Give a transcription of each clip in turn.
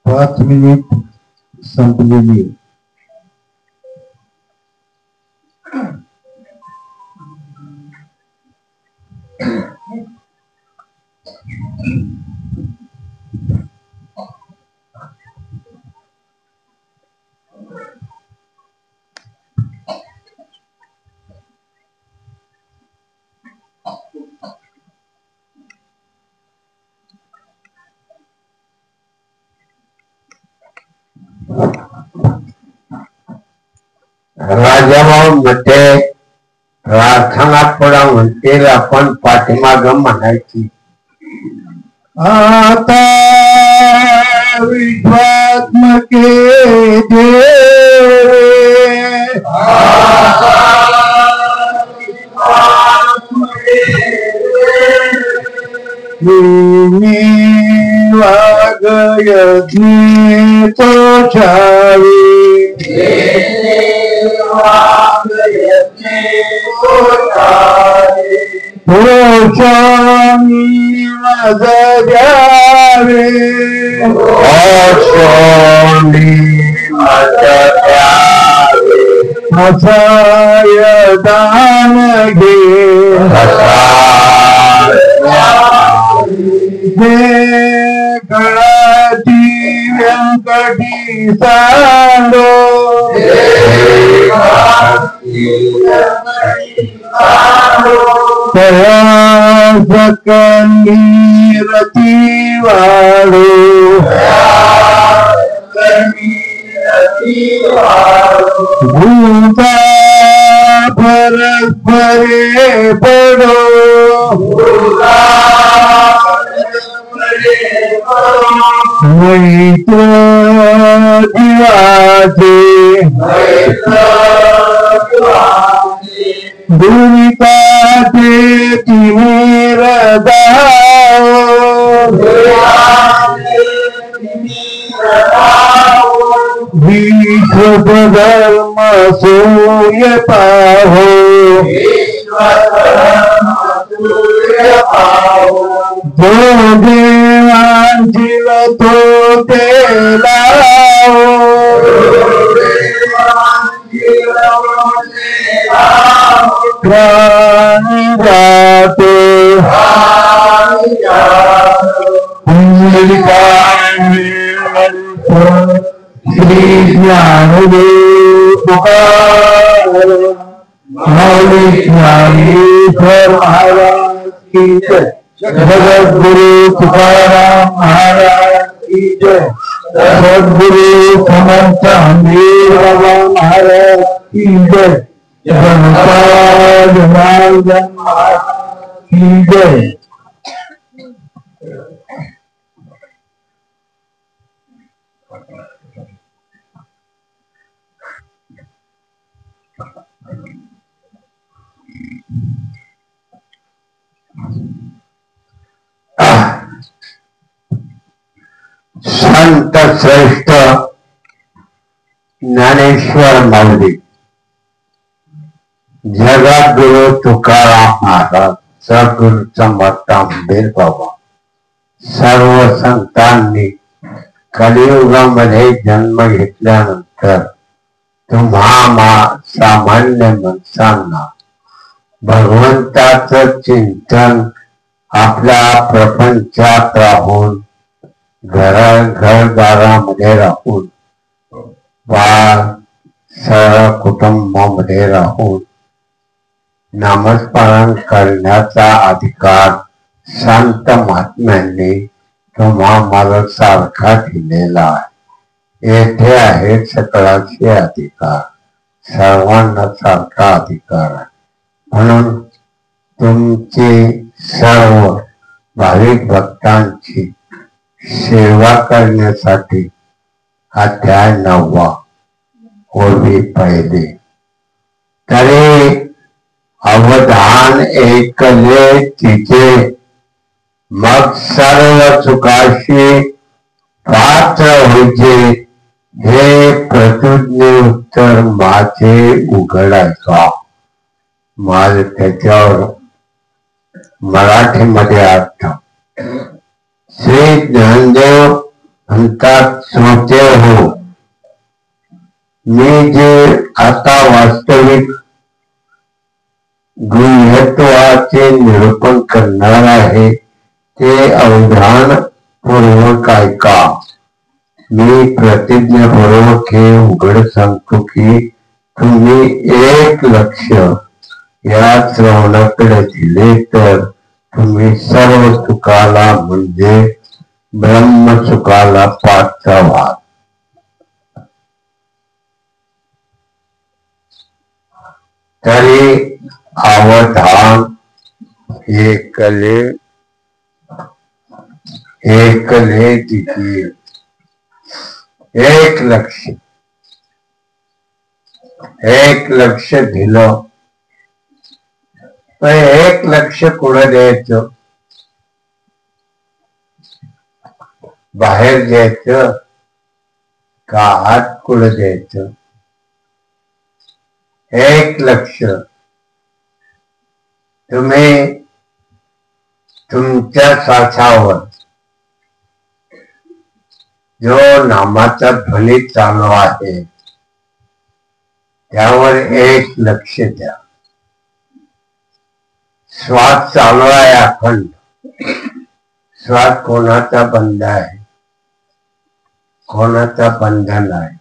5 minute संपलेली. राजाभाऊ मध्ये प्रार्थना थोडा म्हणतील, आपण पाठीमाग म्हणायची. आता विश्वात्मके देवे वागयज्ञे तो छावी रोषानी मज द्यावे असाय दान घे गळाती व्यंकटी सांडो सकनी रती वाळो भूता परस्परे पडो मैत्र जीवाचे दुरिताचे तिमिर दाव विश्वधर्म सूर्य पाहो जो देवांजीव तो ते लावो प्राणी जाते श्री ज्ञानदेव तुकाराम ज्ञानेश्वर महाराज की जय। जगद्गुरु तुकाराम महाराज की जय। सद्गुरु समर्थ हमीर बाबा महाराज की जय। जगन्नाथ जनार्दन महाराज की जय। संत श्रेष्ठ ज्ञानेश्वर माऊली, जगद्गुरु तुकाराम महाराज, सद्गुरु समर्थ हमीर बाबा, सर्व संतांनी कलियुगामध्ये जन्म घेतल्यानंतर तुम्हा सामान्य माणसांना भगवंताचं चिंतन आपल्या प्रपंचात राहून घरदारामध्ये राहून बाळ कुटुंबामध्ये राहून नामस्मरण करण्याचा अधिकार संत महात्म्यांनी तुम्हा मला सारखा दिलेला आहे। येथे आहे सकळाचे अधिकार, सर्वांना सारखा अधिकार आहे। म्हणून तुमची सर्व भाविक भक्तांची सेवा करण्यासाठी अध्याय 9 ओवी पहिली। तरी अवधान ऐकले तिचे, मग सर्व चुकाशी पात्र होजे, हे प्रतिज्ञे उत्तर माझे उघड ऐका। माझ त्याच्यावर मराठीमध्ये अर्थ, श्री ज्ञानदेव म्हणतात, सोते हो, मी जे आता वास्तविक गुह्यत्वाचे निरूपण करणार आहे ते अवधान पूर्वक ऐका। मी प्रतिज्ञापूर्वक हे उघड सांगतो की तुम्ही 1 लक्ष या श्रवणाकडे दिले तर तुम्ही सर्व सुखाला म्हणजे ब्रह्मसुखाला पात्र व्हाल। तरी अवधान ऐकले तिथे 1 लक्ष दिलं, पण 1 लक्ष कुठं द्यायचं? बाहेर द्यायचं का आत कुठं द्यायचं? 1 लक्ष तुम्ही तुमच्या श्वासावर जो नामाचा ध्वनी चालू आहे त्यावर 1 लक्ष द्या। श्वास चालू आहे अखंड, श्वास कोणाचा बंध आहे? कोणाचा बंधन आहे?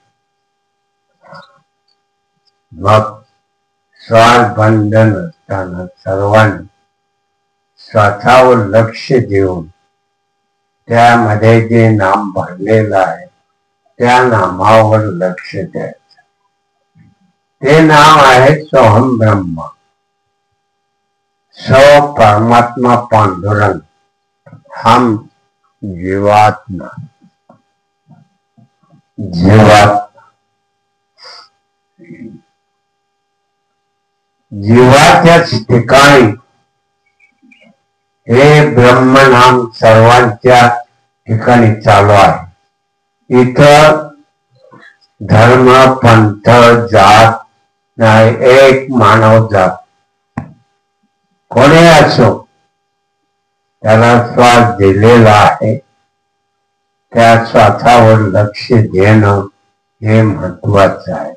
मग श्वास बंधन असताना सर्वांनी श्वासावर लक्ष देऊन त्यामध्ये जे नाम भरलेलं आहे त्या नामावर लक्ष द्यायचं। ते नाम आहे सोहम ब्रह्म, सो परमात्मा पांडुरंग, हम जीवात्मा। जीवाच्याच ठिकाणी हे ब्रह्मनाम सर्वांच्या ठिकाणी चालू आहे। इथं धर्म, पंथ, जात नाही, एक मानव जात कोणी असो त्याला श्वास दिलेला आहे, त्या श्वासावर लक्ष देणं हे महत्वाचं आहे।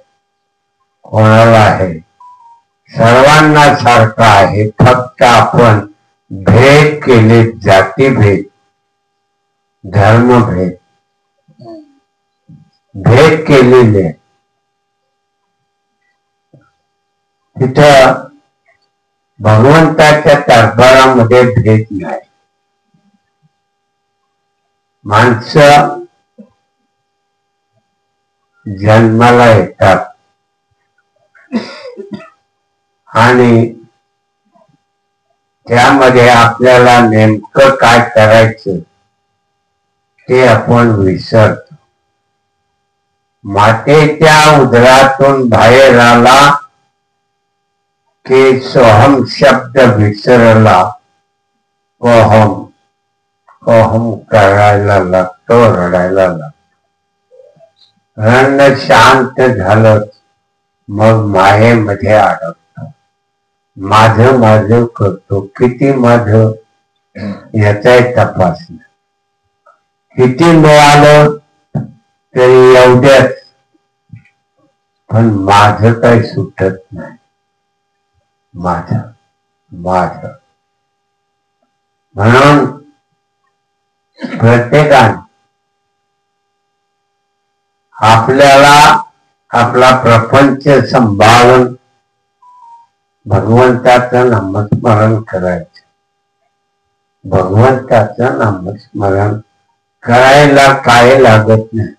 कोणाला आहे? सर्वांना सारखं आहे, फक्त आपण भेद केले, जातीभेद, धर्मभेद, भेद केलेले. तिथं भगवंताच्या दरबारामध्ये भेद नाही. माणसं जन्माला येतात आणि त्यामध्ये आपल्याला नेमकं काय करायचं ते आपण विसरतो. मातेच्या उदरातून बाहेर आला की सोहम शब्द विसरला, कोहम कोहम करायला लागतो, रडायला लागतो. रडणं शांत झालं मग मायेमध्ये अडकतो. माझं माझं करतो. किती माझं याचाही तपास नाही. किती मिळालं तरी एवढ्याच, पण माझं काही सुटत नाही. माझं माझं म्हणून प्रत्येकाने आपल्याला आपला प्रपंच संभाळून भगवंताचं नामस्मरण करायचं. भगवंताचं नामस्मरण करायला काय लागत नाही.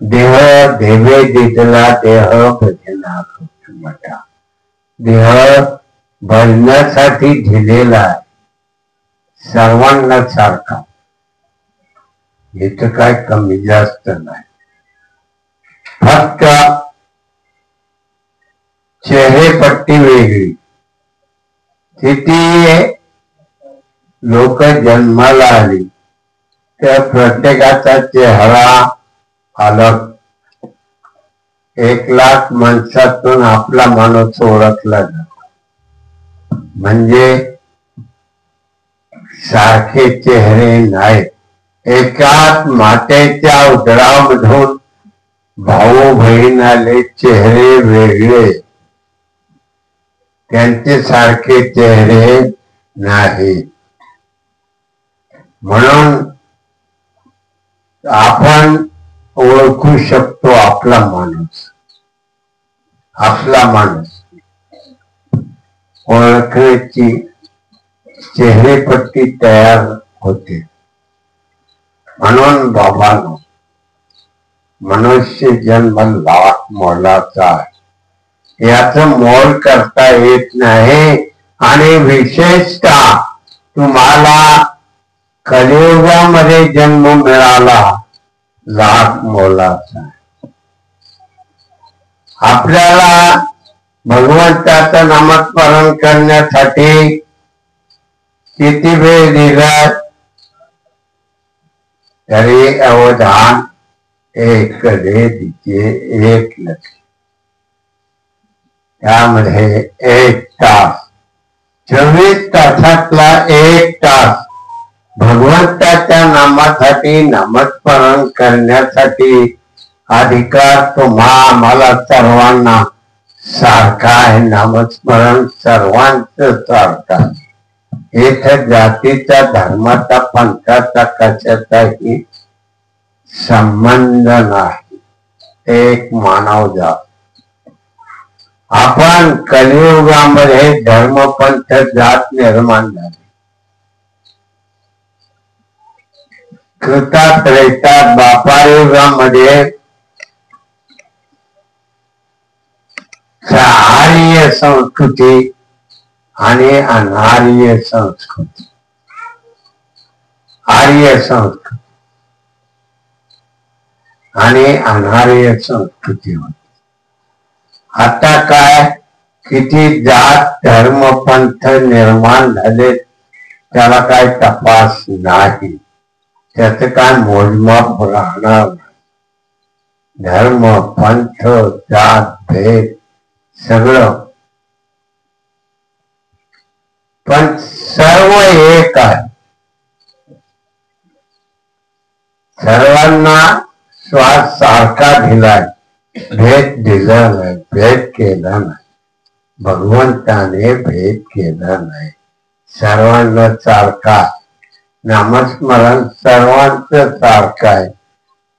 देह देवे दिदला देह भजना मोठा. देह भजनासाठी दिलेला आहे, सर्वांना सारखा. इथं काय कमी जास्त नाही. फक्त चेहरेपट्टी वेगळी. किती लोक जन्माला आली त्या प्रत्येकाचा चेहरा अलग. 1,00,000 माणसातून आपला माणूस ओळखला जातो. म्हणजे सारखे चेहरे नाही. एकाच मातेच्या उदरामधून भाऊ बहीण आले, चेहरे वेगळे, त्यांचे सारखे चेहरे नाही. म्हणून आपण ओळखू शकतो आपला माणूस. आपला माणूस ओळखण्याची चेहरेपट्टी तयार होते. म्हणून बाबांनो, मनुष्य जन्म लाख मोलाचा आहे. याचं मोल करता येत नाही. आणि विशेषतः तुम्हाला कलियुगामध्ये जन्म मिळाला, लाख मोलाचा आहे. आपल्याला भगवंताचं नामस्मरण करण्यासाठी किती वेळ दिला तरी अवधान एक दिचे एक लक्ष. त्यामध्ये 1 तास, 24 तासातला 1 तास भगवंताच्या नामासाठी नामस्मरण करण्यासाठी अधिकार तुम्हा मला सर्वांना सारखा आहे. नामस्मरण सर्वांचं सारखा. इथं जातीचा, धर्माचा, पंथाचा कशाचाही संबंध नाही. एक मानव जात. आपण कलियुगामध्ये धर्मपंथ जात निर्माण झाले. कृता त्रेता द्वापारयुगामध्ये आर्य संस्कृती आणि अनार्य संस्कृती. आर्य संस्कृती आणि अनार्य संस्कृती होती. आता काय किती जात धर्म पंथ निर्माण झाले त्याला काय तपास नाही. त्याचं काय मोजमाप राहणार नाही. धर्म पंथ जात भेद सगळं, पण सर्व एक आहे. सर्वांना श्वास सारखा दिलाय, भेद दिला नाही, भेद केला नाही. भगवंताने भेद केला नाही. सर्वांना सारखा, नामस्मरण सर्वांचं सारखं आहे,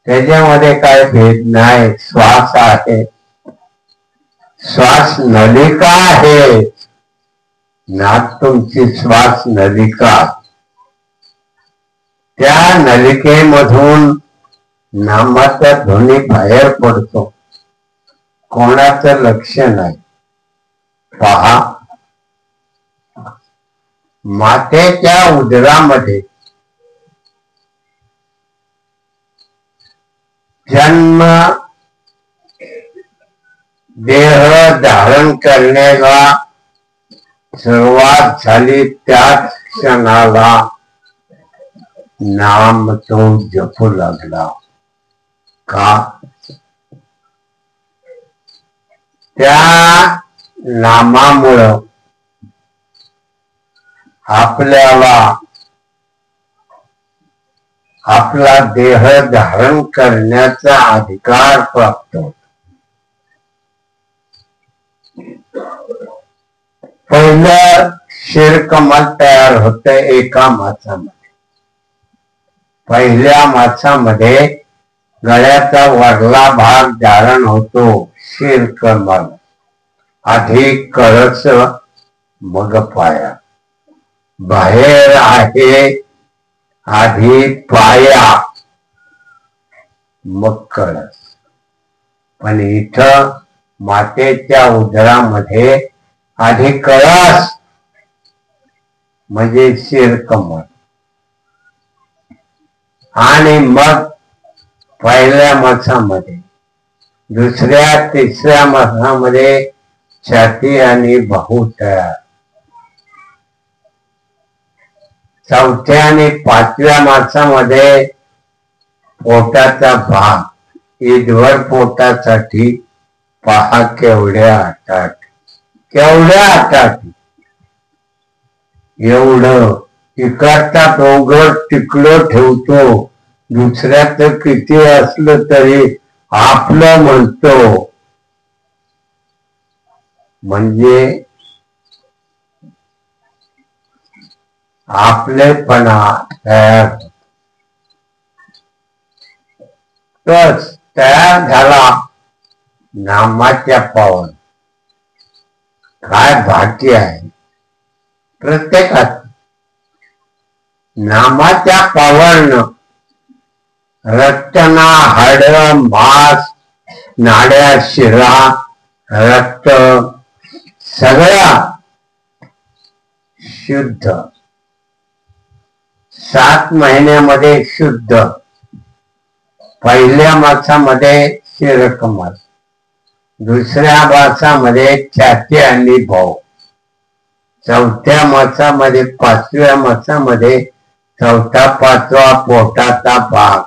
त्याच्यामध्ये काय भेद नाही. श्वास आहे, श्वास नलिका आहे, नाक तुमची श्वास नलिका, त्या नलिकेमधून नामाचा ध्वनी बाहेर पडतो, कोणाचं लक्ष नाही. पहा, मातेच्या उदरामध्ये जन्म देह धारण करण्याला सुरुवात झाली, त्याच क्षणाला नाम तो जपू लागला. का? त्या नामामुळं आपल्याला आपला देह धारण करण्याचा अधिकार प्राप्त होतो. पहिलं शिरकमल तयार होत एका मासामध्ये. पहिल्या मासामध्ये गळ्याचा वरला भाग धारण होतो, शिरकमल, आधी कळस मग पाया. बाहेर आहे आधी पाया मग कळस. पण इथं मातेच्या उदरामध्ये आधी कळस म्हणजे शिरकमल, आणि मग पहिल्या मासामध्ये, दुसऱ्या तिसऱ्या मासामध्ये छाती आणि बाहू तयार. चौथ्या आणि पाचव्या मासामध्ये पोटाचा भाग. ईदभर पोटासाठी पहा केवढ्या आटाट, केवढ्या आटाट. एवढं इकडचा डोंगर तिकडं ठेवतो, दुसऱ्याच किती असलं तरी आपलं म्हणतो. म्हणजे आपलेपणा तयार तोच तयार झाला नामाच्या पावन. काय भाग्य आहे प्रत्येकात. नामाच्या पावन रक्तना, हाड, मांस, नाड्या, शिरा, रक्त सगळा शुद्ध. 7 महिन्यामध्ये शुद्ध. पहिल्या मासामध्ये शिरकमल, दुसऱ्या मासामध्ये छाती आणि भाऊ, चौथ्या मासामध्ये, पाचव्या मासामध्ये चौथा पाचवा पोटाचा भाग,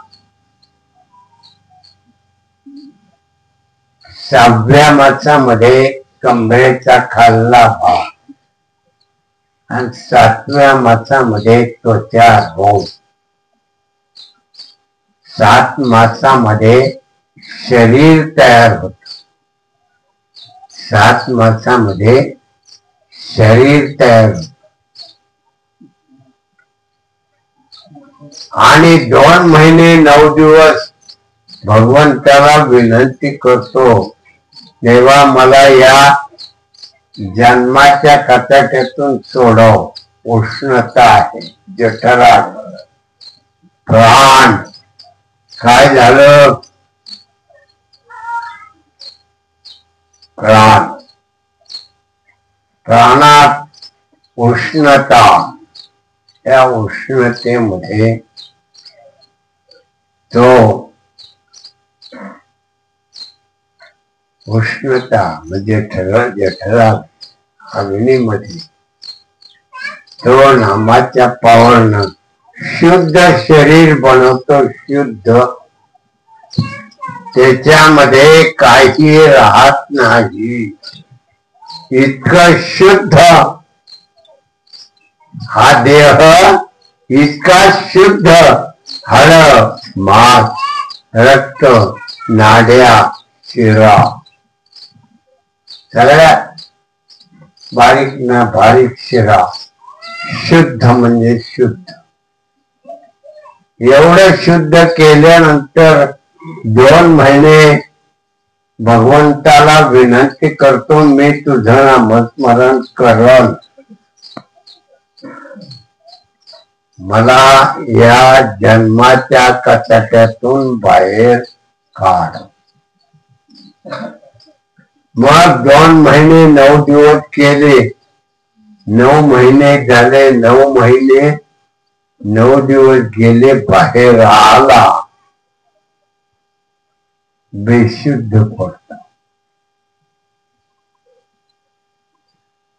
6व्या मासामध्ये कमरेचा खाल्ला भाग, आणि 7व्या मासामध्ये त्वचा भाऊ. 7 मासामध्ये शरीर तयार होत. 7 मासामध्ये शरीर तयार होत. आणि 2 महिने 9 दिवस भगवंताला विनंती करतो, देवा मला या जन्माच्या कचाट्यातून सोडव. उष्णता आहे, जठरात प्राण. काय झालं? प्राण, प्राणात उष्णता. या उष्णतेमध्ये तो उष्णता म्हणजे जठरात अग्नीमध्ये तो नामाच्या पावन शुद्ध शरीर बनवतो. शुद्ध, त्याच्यामध्ये काही राहत नाही. इतकं शुद्ध हा देह, इतका शुद्ध हाड, मांस, रक्त, नाड्या, शिरा, सगळ्यात बारीक ना बारीक शिरा शुद्ध म्हणजे शुद्ध. एवढं शुद्ध केल्यानंतर 2 महिने भगवंताला विनंती करतो, मी तुझं नामस्मरण करल, मला या जन्माच्या कचाट्यातून बाहेर काढ. मग 2 महिने 9 दिवस केले. 9 महिने झाले. 9 महिने 9 दिवस गेले. बाहेर आला, बेशुद्ध पडता.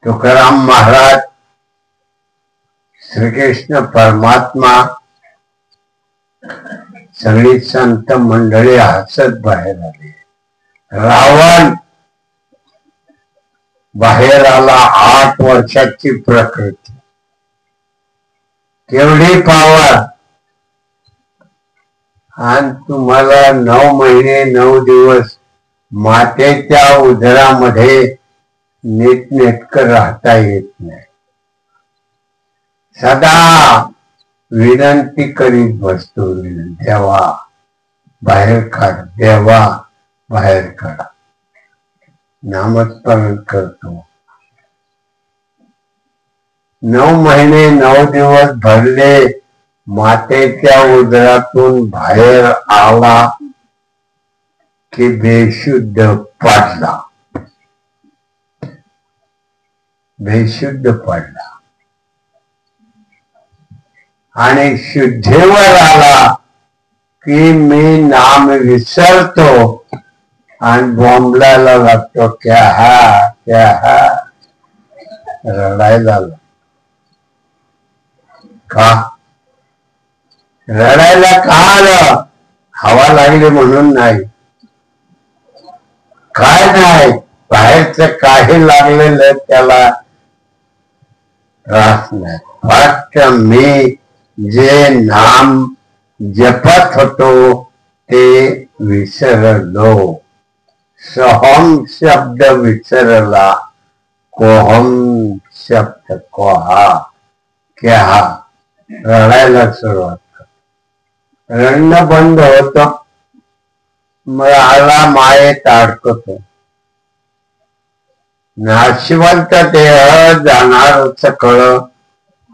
तुकाराम महाराज, श्रीकृष्ण परमात्मा, सगळी संत मंडळी हसत बाहेर आली. रावण बाहेर आला. 8 वर्षाची प्रकृती, केवढी पावर. आणि तुम्हाला 9 महिने 9 दिवस मातेच्या उदरामध्ये नीटनेटकं राहता येत नाही. सदा विनंती करीत बसतो, देवा बाहेर काढ, देवा बाहेर काढ. नामस्मरण करतो. 9 महिने 9 दिवस भरले. मातेच्या उदरातून बाहेर आला की बेशुद्ध पडला. बेशुद्ध पडला आणि शुद्धीवर आला की मी नाम विसरतो आणि बोंबलायला लागतो, क्या हा क्या हा, रडायला लागतो. का रडायला का आलं? हवा लागली म्हणून नाही, काय नाही, बाहेरच काही लागलेलं त्याला त्रास नाही. फक्त मी जे नाम जपत होतो ते विसरलो. सोहम शब्द विसरला, कोहम शब्द कोहा, क्या रडायला सुरुवात. रडणं बंद होत. मला मायेत अडकतो. नाशिवंत देह जाणारच कळ,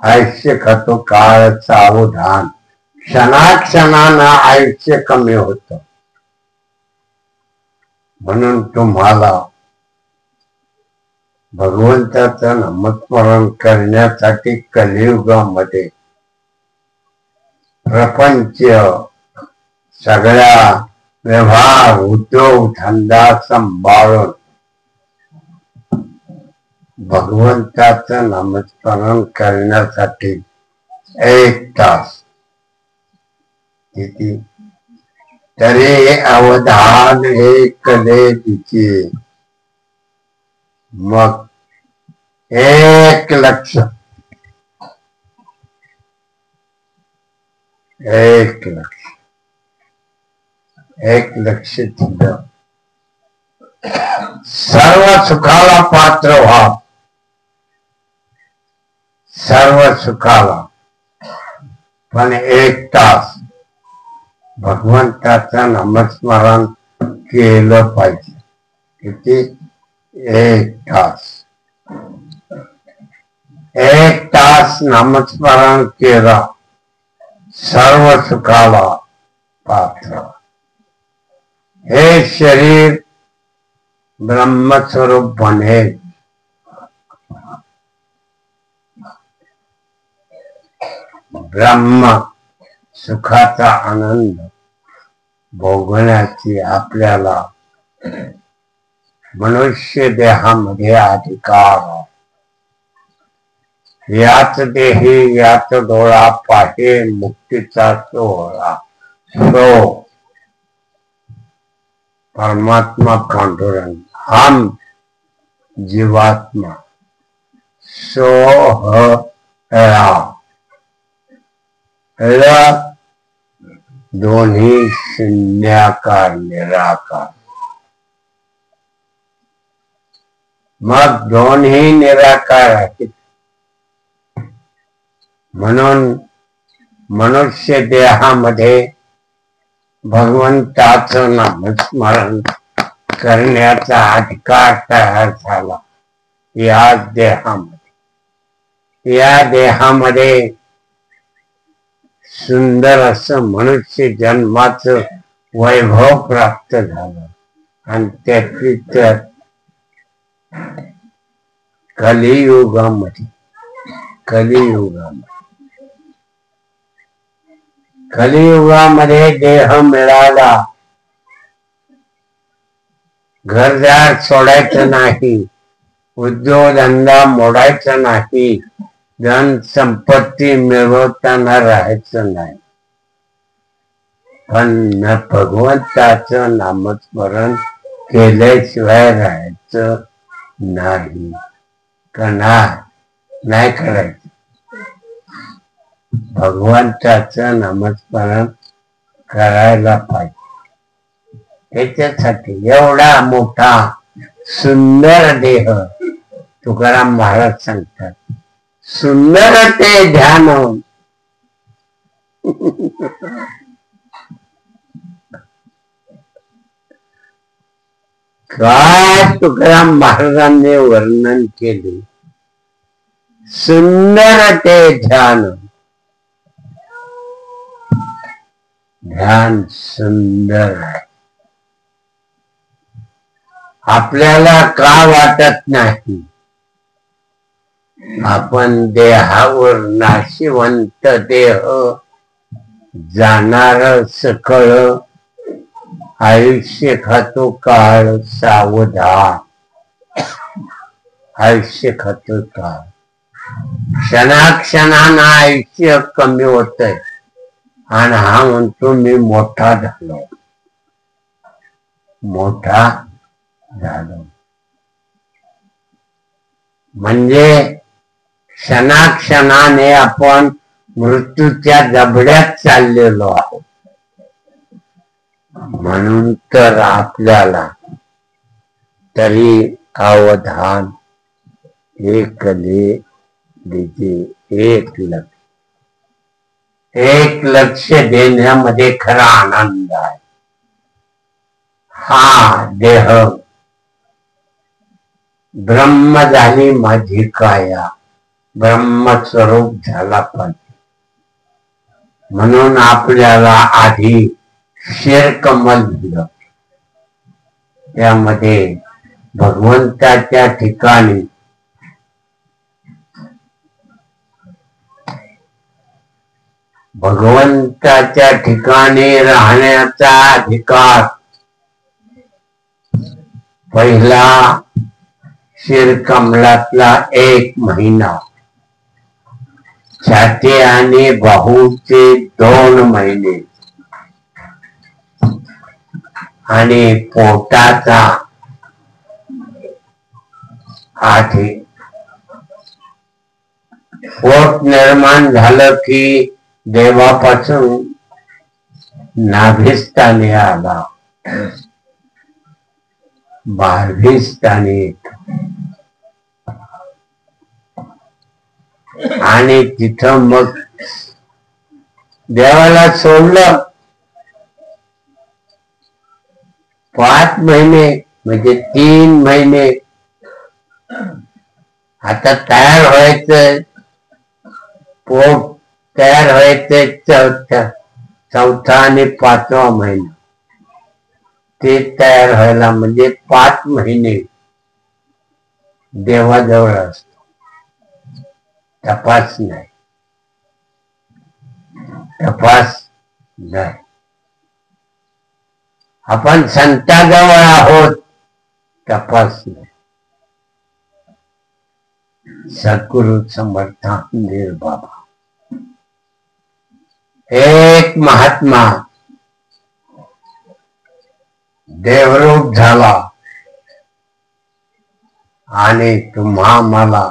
आयुष्य खातो काळ सावधान. क्षणाक्षणानं आयुष्य कमी होत. म्हणून तुम्हाला भगवंताचं नामस्मरण करण्यासाठी कलियुगामध्ये प्रपंच, सगळ्या व्यवहार, उद्योग धंदा सांभाळून भगवंताचं नामस्मरण करण्यासाठी 1 तास किती तरी अवधान एकले तिचे. मग 1 लक्ष 1 लक्ष दिलं. सर्व सुखाला पात्र व्हा, सर्व सुखाला. पण 1 तास भगवंताचं नामस्मरण केलं पाहिजे. किती? 1 तास. 1 तास नामस्मरण केलं, सर्व सुखाला पात्र. हे शरीर ब्रह्मस्वरूप बनेल. ब्रह्म सुखाचा आनंद भोगण्याची आपल्याला मनुष्य देहामध्ये अधिकार. याच देही याच डोळा पाहे मुक्तीचा सोहळा. सो परमात्मा पांडुरंग, हम जीवात्मा सोहळा. दोन्ही शून्याकार निराकार. मग दोन्ही निराकार आहेत. म्हणून मनुष्य देहामध्ये भगवंताचं नामस्मरण करण्याचा अधिकार तयार झाला या देहामध्ये. या देहामध्ये सुंदर असं मनुष्य जन्माचं वैभव प्राप्त झालं आणि त्याची त्यात कलियुगामध्ये देह मिळाला. घरदार सोडायचं नाही, उद्योगधंदा मोडायचा नाही, धन संपत्ती मिळवताना राहायचं नाही, पण भगवंताचं नामस्मरण केल्याशिवाय राहायचं नाही. का नाही करायचं. भगवंताचं नामस्मरण करायला पाहिजे. त्याच्यासाठी एवढा मोठा सुंदर देह तुकाराम महाराज सांगतात, सुंदर ते ध्यान. काय तुकाराम महाराजांनी वर्णन केले, सुंदर ते ध्यान. ध्यान सुंदर आहे. आपल्याला का वाटत नाही आपण देहावर नाशिवंत देह जाणार सकळ आयुष्य खातो काळ सावधान. आयुष्य खातो काळ, क्षणाक्षणानं आयुष्य कमी होतंय आणि हा म्हणतो मी मोठा झालो. म्हणजे क्षणाक्षणाने आपण मृत्यूच्या जबड्यात चाललेलो आहोत. म्हणून तर आपल्याला तरी अवधान, एक लक्ष देण्यामध्ये खरा आनंद आहे. हा देह ब्रह्म झाली माझी काया, ब्रह्मस्वरूप झाला पाहिजे. म्हणून आपल्याला आधी शेरकमल दिलं, त्यामध्ये भगवंताच्या ठिकाणी राहण्याचा अधिकार. पहिला शिरकमलातला 1 महिना, छाती आणि बाहूचे 2 महिने आणि पोटाचा 8. पोट निर्माण झालं की देवापासून नाभिस्थानी आला, 12 स्थानी आणि तिथं मग देवाला सोडलं. 5 महिने म्हणजे 3 महिने आता तयार व्हायचं, पोट तयार व्हायचं. चौथा आणि 5वा महिना ते तयार व्हायला म्हणजे 5 महिने देवाजवळ असतो. तपास नाही. आपण संताजवळ आहोत, तपास नाही. सद्गुरु समर्थ बाबा एक महात्मा देवरूप झाला आणि तुम्हा मला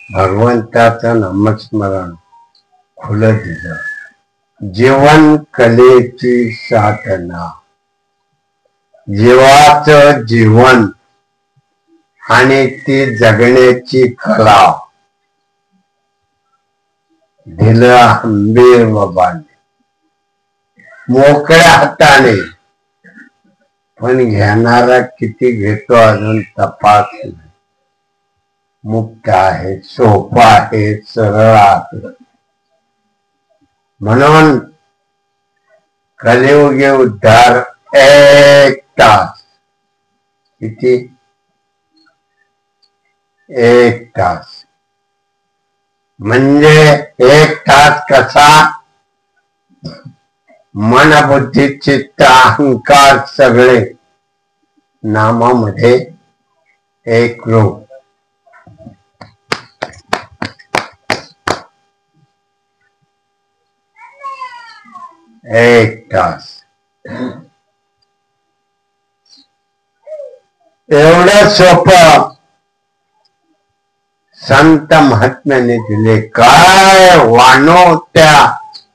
भगवंताचं नामस्मरण खुलं दिलं. जीवन कलेची साधना, जीवाचं जीवन आणि ती जगण्याची कला. दिलं आंबीर बाबाने मोकळ्या हाताने, पण घेणारा किती घेतो अजून तपास नाही. मुक्त आहे, सोपा आहे, सरळ आहे. म्हणून कलियुगी उद्धार 1 तास. किती? 1 तास. म्हणजे 1 तास कसा? मन बुद्धी चित्त अहंकार सगळे नामामध्ये एक रूप. 1 तास. एवढं सोपं संत महात्म्याने दिले. काय वानो त्या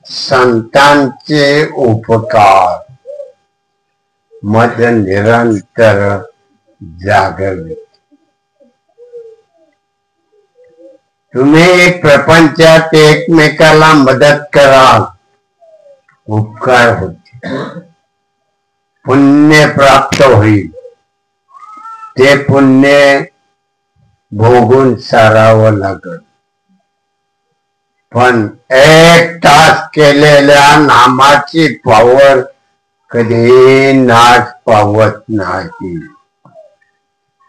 संतांचे उपकार, मद निरंतर जागवे. तुम्ही प्रपंचात एकमेकाला मदत कराल, उपकार होते, पुण्य प्राप्त होईल. ते पुण्य भोगून सारावं लागल. पण 1 तास केलेल्या नामाची पावर कधी नाश पावत नाही,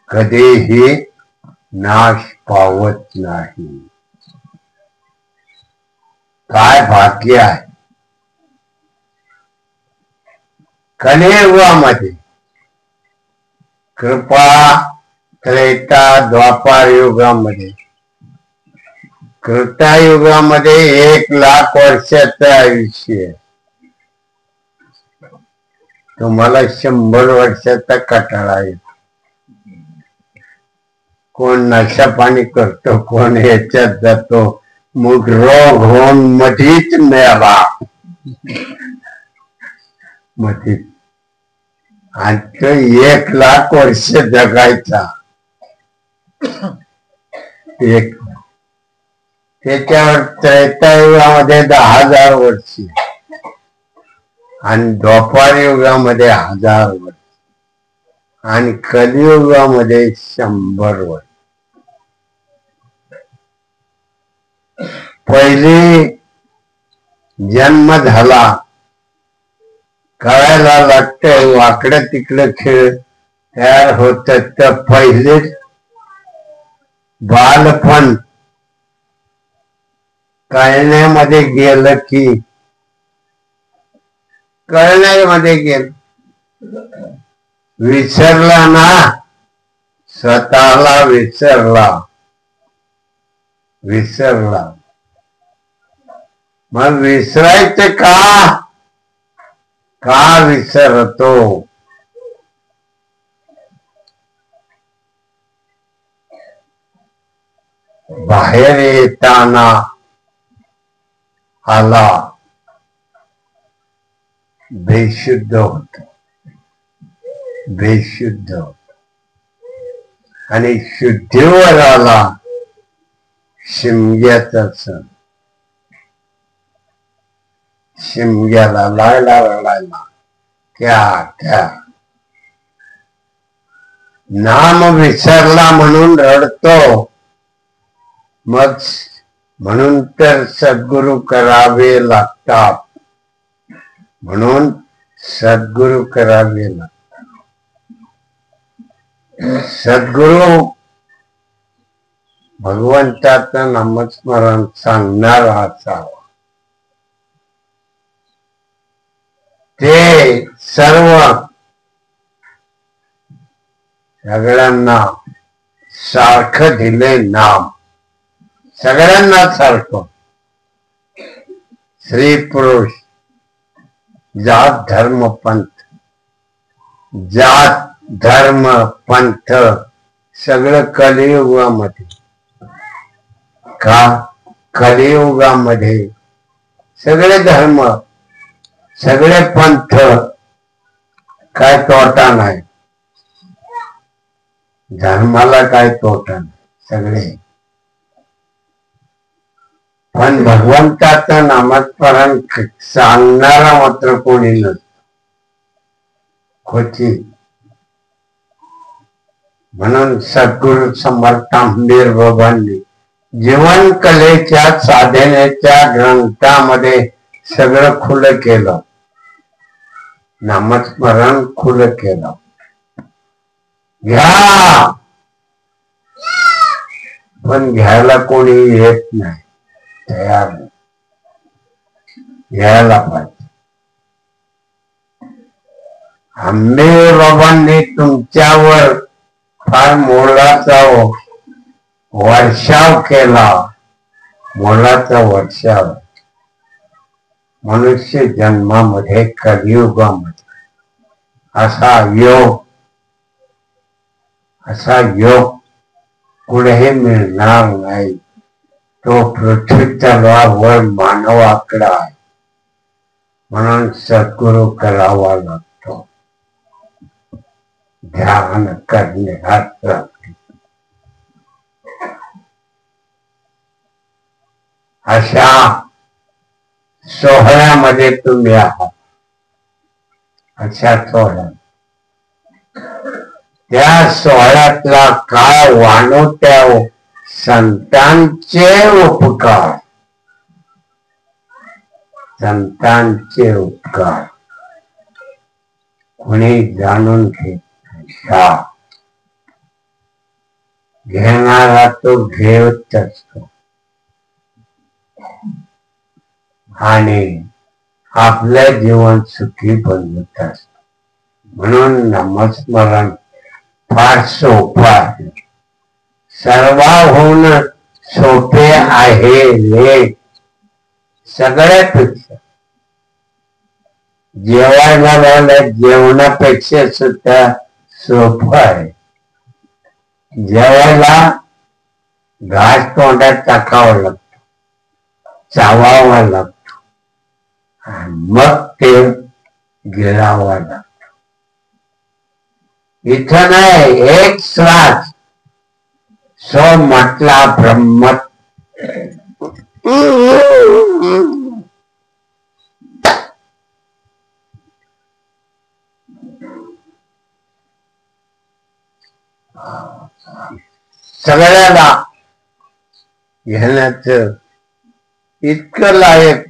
कधीही नाश पावत नाही. काय भाग्य आहे. कलियुगामध्ये कृपा, त्रेता, द्वापार युगामध्ये, कृतायुगामध्ये 1,00,000 वर्षाचं आयुष्य. तुम्हाला 100 वर्षाचा कटाळा येतो. कोण नशा पाणी करतो, कोण ह्याच्यात जातो, मग रोग होऊन मधीच मेला. मधीच. आणि तो 1,00,000 वर्ष जगायचा. त्याच्यावर त्रेतायुगामध्ये 10,000 वर्ष आणि द्वापार युगामध्ये 1000 वर्ष आणि कलियुगामध्ये 100 वर्ष. पहिली जन्म झाला, कळायला लागतंय, वाकडं तिकडं खेळ तयार होत, तर पहिले बालपण कळण्यामध्ये गेलं की कळण्यामध्ये गेलं, विसरला ना, स्वतःला विसरला. मग विसरायचं का विसरतो? बाहेर येताना आला बेशुद्ध होतो, आणि शुद्धीवर आला शिमग्याचा सण. शिमग्याला लागला रडायला, क्या नाम विसरला म्हणून रडतो. मग म्हणून तर सद्गुरु करावे लागतात, म्हणून सद्गुरु करावे लागतात. सद्गुरु भगवंताचं नामस्मरण सांगणारा असावा. ते सगळ्यांना सारखं दिले नाम, सगळ्यांना सारखं. स्त्री पुरुष, जात धर्म पंथ सगळं कलियुगामध्ये. कलियुगामध्ये सगळे धर्म, सगळे पंथ, काय तोटा नाही. धर्माला काय तोटा नाही. सगळे पण भगवंताचं नामस्मरण सांगणारा मात्र कोणी नसतो. क्वचित. म्हणून सद्गुरु समर्थ आंबेर बाबांनी जीवन कलेच्या साधनेच्या ग्रंथामध्ये सगळं खुलं केलं. नामस्मरण खुलं केलं. घ्या, पण घ्यायला कोणी येत नाही, तयार नाही. घ्यायला पाहिजे. आंबेर बाबांनी तुमच्यावर फार मोलाचा वर्षाव केला. मोलाचा वर्षाव मनुष्य जन्मामध्ये कलियुगामध्ये असा योग कुठेही मिळणार नाही. तो पृथ्वी तलावर मानवाकडे आहे. म्हणून सद्गुरु करावा लागतो. ध्यान करण्याचा अशा सोहळ्यामध्ये तुम्ही आहात. अशा सोहळ्यात त्या सोहळ्यातला काळ वाणू त्या संतांचे उपकार. संतांचे उपकार कोणी जाणून घेत. घेणारा तो घेत असतो आणि आपलं जीवन सुखी बनवत असतो. म्हणून नामस्मरण फार सोपं आहे. सर्वाहून सोपे आहे रे. सगळ्यापेक्षा जेवायला लागलं जेवणापेक्षा सुद्धा सोपं आहे. जेवायला घास तोंडात टाकावं लागतं, चावावं लागतं, मग ते गिळावं लागतं. इथं नाही, एक श्वास सो म्हटला ब्रह्म. सगळ्याला घेण्याच इतकं लायक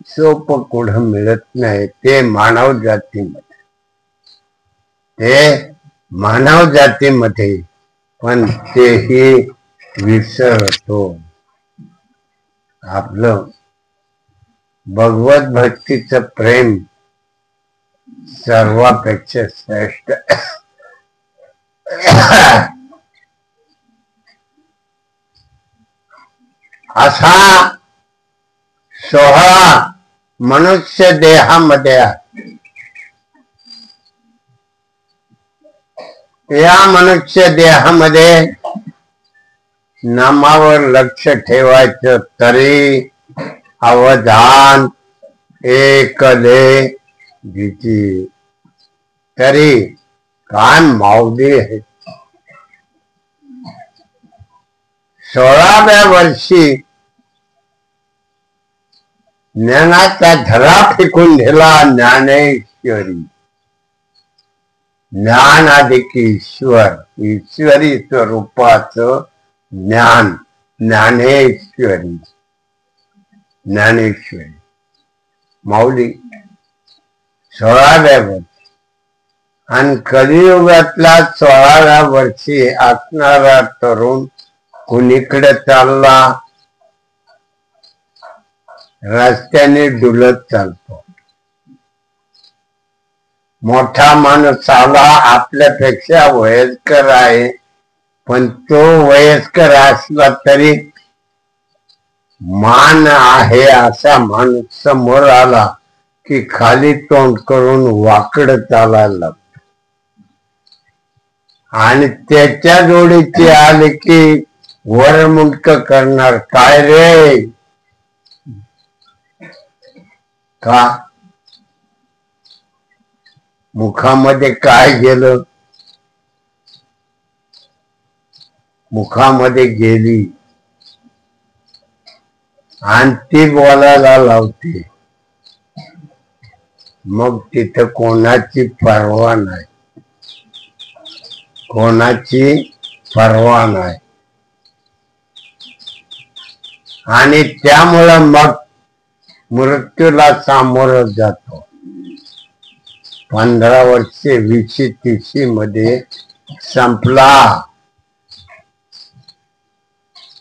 सोपं कुठं मिळत नाही. ते मानव जातीमध्ये पण तेही विसरतो. आपलं भगवत भक्तीचं प्रेम सर्वापेक्षा श्रेष्ठ. असा सोहळा मनुष्य देहामध्ये आहे. या मनुष्य देहामध्ये नामावर लक्ष ठेवायचं तरी अवधान एकले भीती. तरी काय माऊली आहे. 16व्या वर्षी ज्ञानाचा धरा फेकून दिला ज्ञानेश्वरी. ज्ञान अधिक ईश्वर, ईश्वरी स्वरूपाचं ज्ञान. ज्ञानेश्वरी, ज्ञानेश्वरी माऊली 16व्या वर्षी. आणि कलियुगातला 16व्या वर्षी असणारा तरुण कुणीकडे चालला. रस्त्याने डुलत चालतो. मोठा माणूस आला आपल्यापेक्षा वयस्कर आहे, पण तो वयस्कर असला तरी मान आहे असा माणूस समोर आला की खाली तोंड करून वाकड चालायला लागतो. आणि त्याच्या जोडीची आले की वर मुंडक करणार. काय रे, का मुखामध्ये काय गेलं. मुखामध्ये गेली आणि ती बोलायला लावते. मग तिथं कोणाची पर्वा नाही, कोणाची पर्वा नाही. आणि त्यामुळं मग मृत्यूला सामोरं जातो. 15 वर्षे 20-30 मध्ये संपला.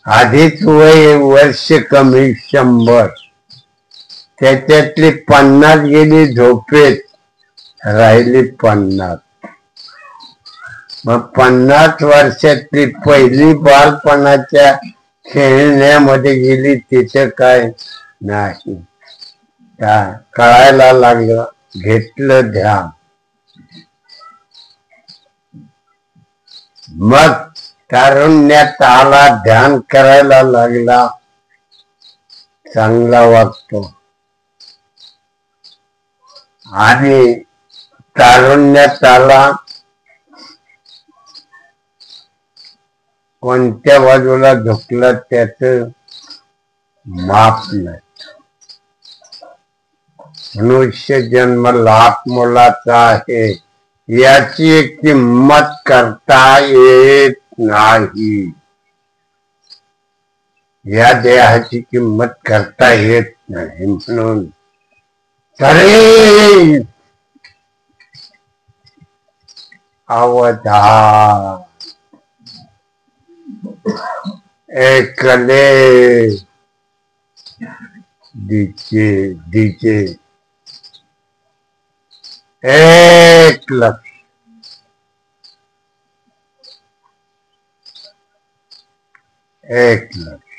आधीच वय वर्ष कमी 100, त्याच्यातली 50 गेली झोपेत, राहिली 50. मग 50 वर्षातली पहिली बालपणाच्या खेळण्यामध्ये गेली, तिचं काय नाही. कळायला लागलं, घेतलं ध्यान. मग तारुण्यात आला, ध्यान करायला लागला, चांगला वागतो. आणि तारुण्यात आला, कोणत्या बाजूला झुकलं त्याच माप नाही. मनुष्य जन्म लाख मोलाचा आहे, याची किंमत करता येत नाही. या देहाची किंमत करता येत नाही. म्हणून तरी अवधान, एकले दिचे एक लक्ष. एक लक्ष.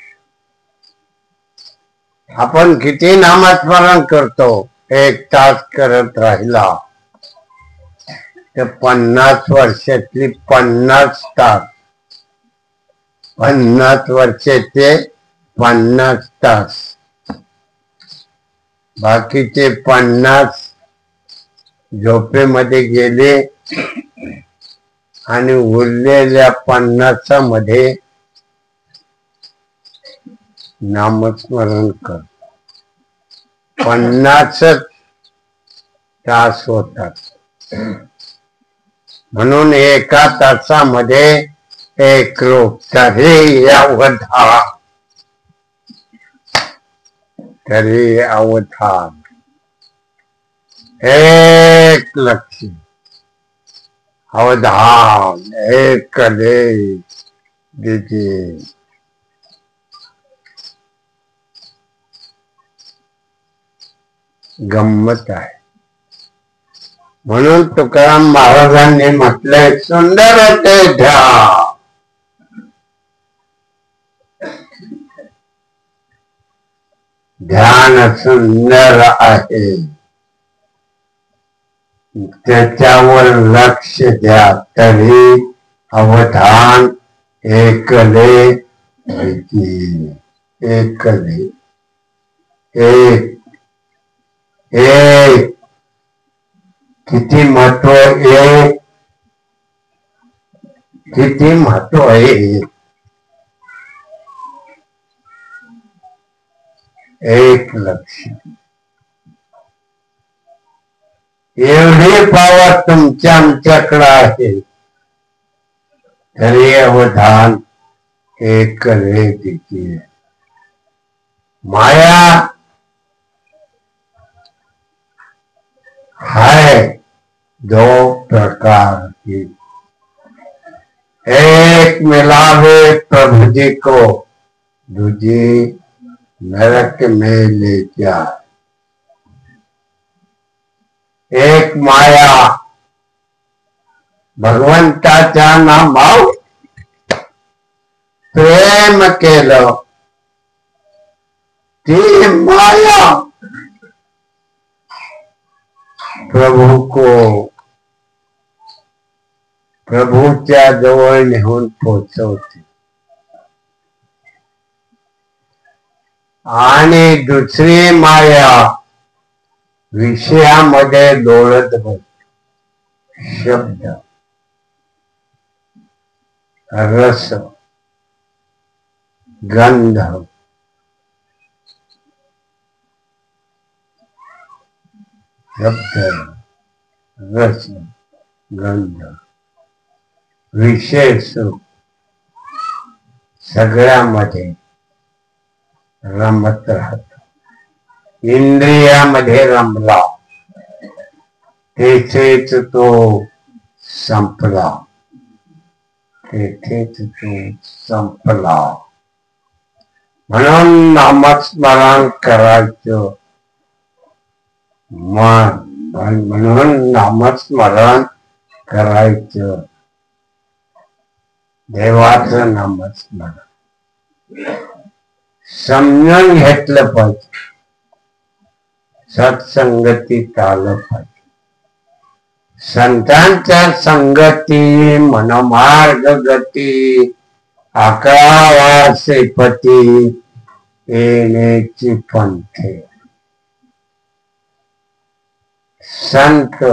आपण किती नामस्मरण करतो, 1 तास करत राहिला तर 50 वर्षातली 50 तास, 50 वर्षाचे 50 तास, बाकीचे 50 झोपेमध्ये गेले आणि उरलेल्या 50 मध्ये नामस्मरण कर. 50 तास होतात. म्हणून एका तासामध्ये एक रूप. तरी अवधान, तरी अवधान, एक लक्ष. अवधान, एक दिचे. गंमत आहे. म्हणून तुकाराम महाराजांनी म्हटलंय, सुंदर ते ध्यान. ध्यान सुंदर आहे, त्याच्यावर लक्ष द्या. तरी अवधान, एकले एकले. एक एक किती महत्व, एक किती महत्व आहे. एक लक्ष. एवढी पावर तुमच्या आमच्याकडे आहे, तरी अवधान एक दिची. माया है 2 प्रकार की. एक मिलावे प्रभु जी को, दूजी नरक में ले जाए. एक माया भगवंताच्या नामावर प्रेम केलं, ती माया प्रभू को, प्रभूच्या जवळ नेऊन पोहोचवते. आणि दुसरी माया विषयामध्ये लोळत बसते. शब्द, रस, गंध, शब्द, रस, गंध, विषय सुख सगळ्यामध्ये रमत राहत. इंद्रियामध्ये रमला तेथेच तो संपला, तेथेच तो संपला. म्हणून नामस्मरण करायचं. म्हणून नामस्मरण करायचं, देवाचं नामस्मरण समजून घेतलं पाहिजे. सत्संगतीत आलं पाहिजे. संतांच्या संगती मनमार्ग गती, आकावासे पती येण्याची पंथे. संत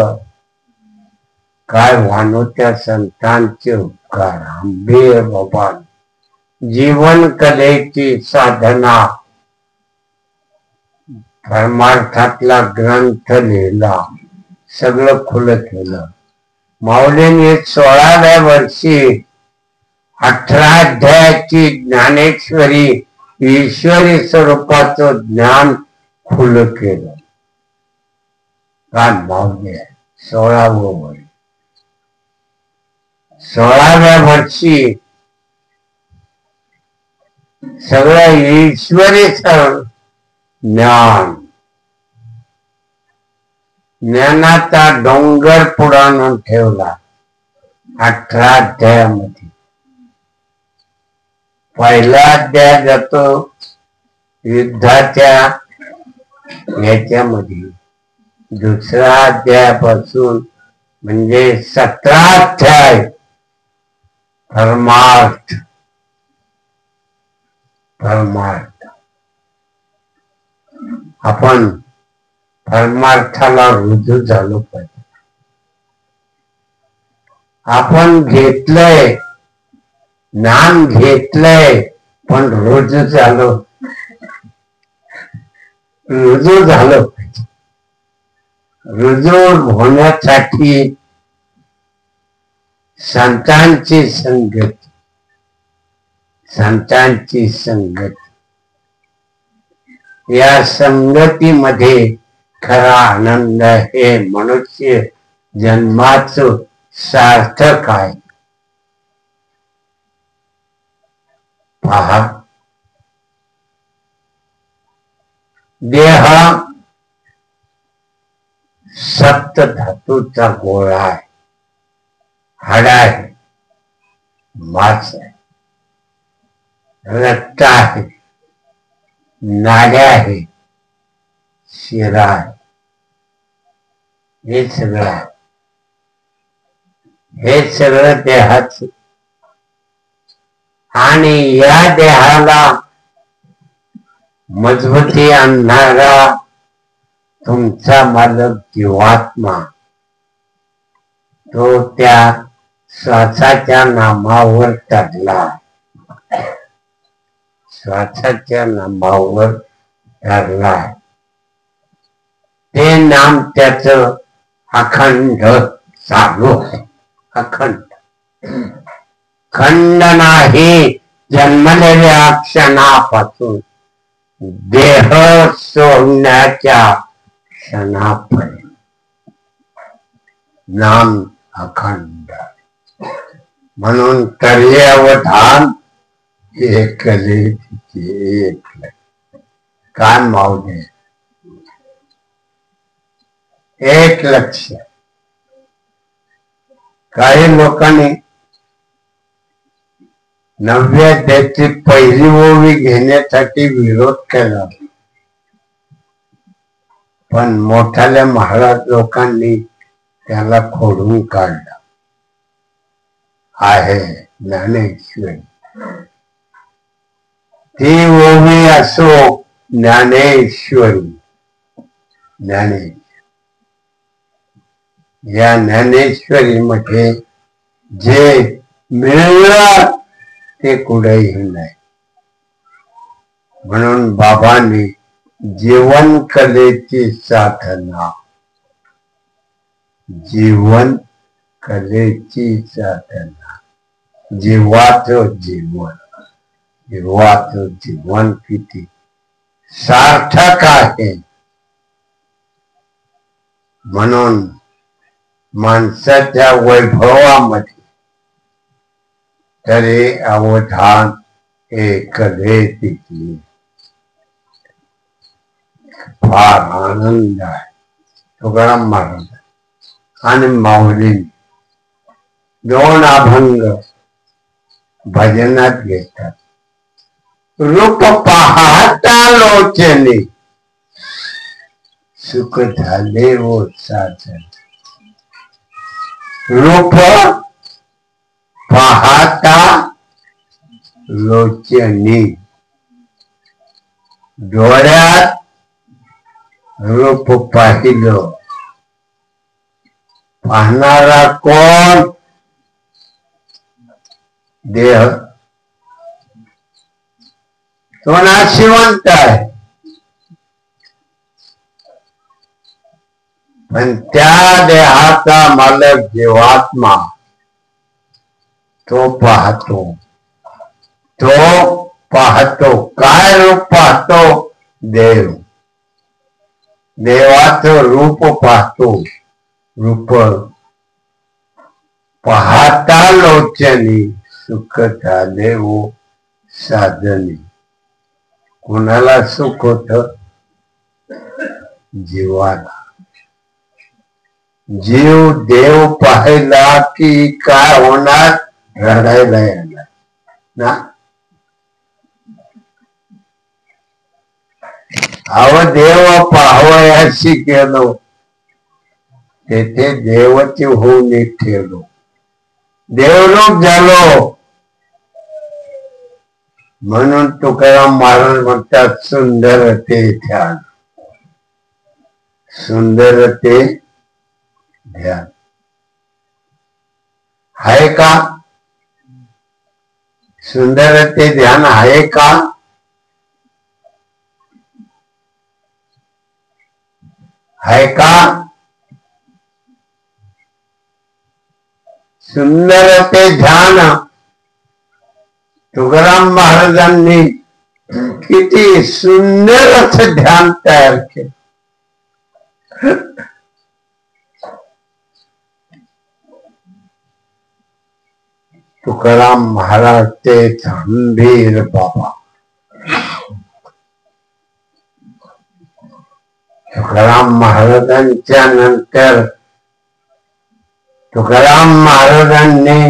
काय वानो त्या संतांचे उपकार. आंबे बाबा जीवन कलेची साधना, परमार्थातला ग्रंथ लिहिला, सगळं खुलं केलं. माऊलींनी 16व्या वर्षी 18 अध्यायाची ज्ञानेश्वरी ईश्वरी स्वरूपाचं ज्ञान खुलं केलं. काय माऊली 16वं वर्ष. 16व्या वर्षी सगळं ईश्वरी ज्ञान, ज्ञानाचा डोंगर पुढे ठेवला 18 अध्यायामध्ये. पहिला अध्याय जातो युद्धाच्या याच्यामध्ये, दुसरा अध्यायापासून म्हणजे 17 अध्याय परमार्थ. परमार्थ आपण परमार्थाला रुजू झालो पाहिजे. आपण घेतलंय, ज्ञान घेतलंय, पण रुजू झालो पाहिजे. रुजू होण्यासाठी संतांची संगती, या संगतीमध्ये खरा आनंद हे मनुष्य जन्माचं सार्थक आहे. पहा, देह सप्त धातूचा गोळा आहे. हाडा आहे, मांस आहे, रक्त आहे, नाड्या आहे, शिरा आहे. हे सगळं देहाचं. आणि या देहाला मजबूती आणणारा तुमचा मालक जीवात्मा, तो त्या श्वासाच्या नामावर टरला. श्वासाच्या नामावर टरला. ते नाम त्याच अखंड चालू आहे. अखंड, खंड नाही. जन्मलेल्या क्षणापासून देह सोडण्याच्या क्षणापर्यंत नाम अखंड. म्हणून कर्यावधान एकले एक. काय मावले, एक लक्ष. काही लोकांनी 9व्या अध्यायाची पहिली ओवी घेण्यासाठी विरोध केला, पण मोठाल्या महाराज लोकांनी त्याला खोडून काढला. आहे ज्ञानेश्वरी. ती ओवी असो ज्ञानेश्वरी. या ज्ञानेश्वरी मध्ये जे मिळलं ते कुठेही नाही. म्हणून बाबांनी जीवन कलेची साधना जीवन कलेची साधना, जीवाचं जीवन, जीवाचं जीवन किती सार्थक आहे. म्हणून माणसाच्या वैभवामध्ये तरी अवधान एकले दिसले. फार आनंद आहे. तुकाराम महाराज आणि माऊली दोन अभंग भजनात घेतात. रूप पाहता लोचने सुख झाले वो साजन. रूप पाहता लोचने, डोळ्यात रूप पाहिलं. पाहणारा कोण? देह. तो नाशिवंत आहे, पण त्या देहाचा मालक जीवात्मा तो पाहतो. तो पाहतो काय रूप पाहतो? देव. देवाचं रूप पाहतो. रूप पाहता लोचनी सुख झाले वो साधने. कुणाला सुख होत? जीवाला. जीव देव पाहिला की काय होणार? रडायला येणार ना. अव देव पाहावयाशी गेलो, तेथे देवची होऊन ठेवलो. देवलोक झालो. म्हणून तुकाराम महाराज म्हणतात सुंदर ते ध्यान. सुंदर ते ध्यान आहे का? सुंदर ते ध्यान आहे का? आहे का? सुंदर ते ध्यान तुकाराम महाराजांनी किती सुंदर असं ध्यान तयार केलं. तुकाराम महाराज ते गंभीर बाबा. तुकाराम महाराजांच्या नंतर तुकाराम महाराजांनी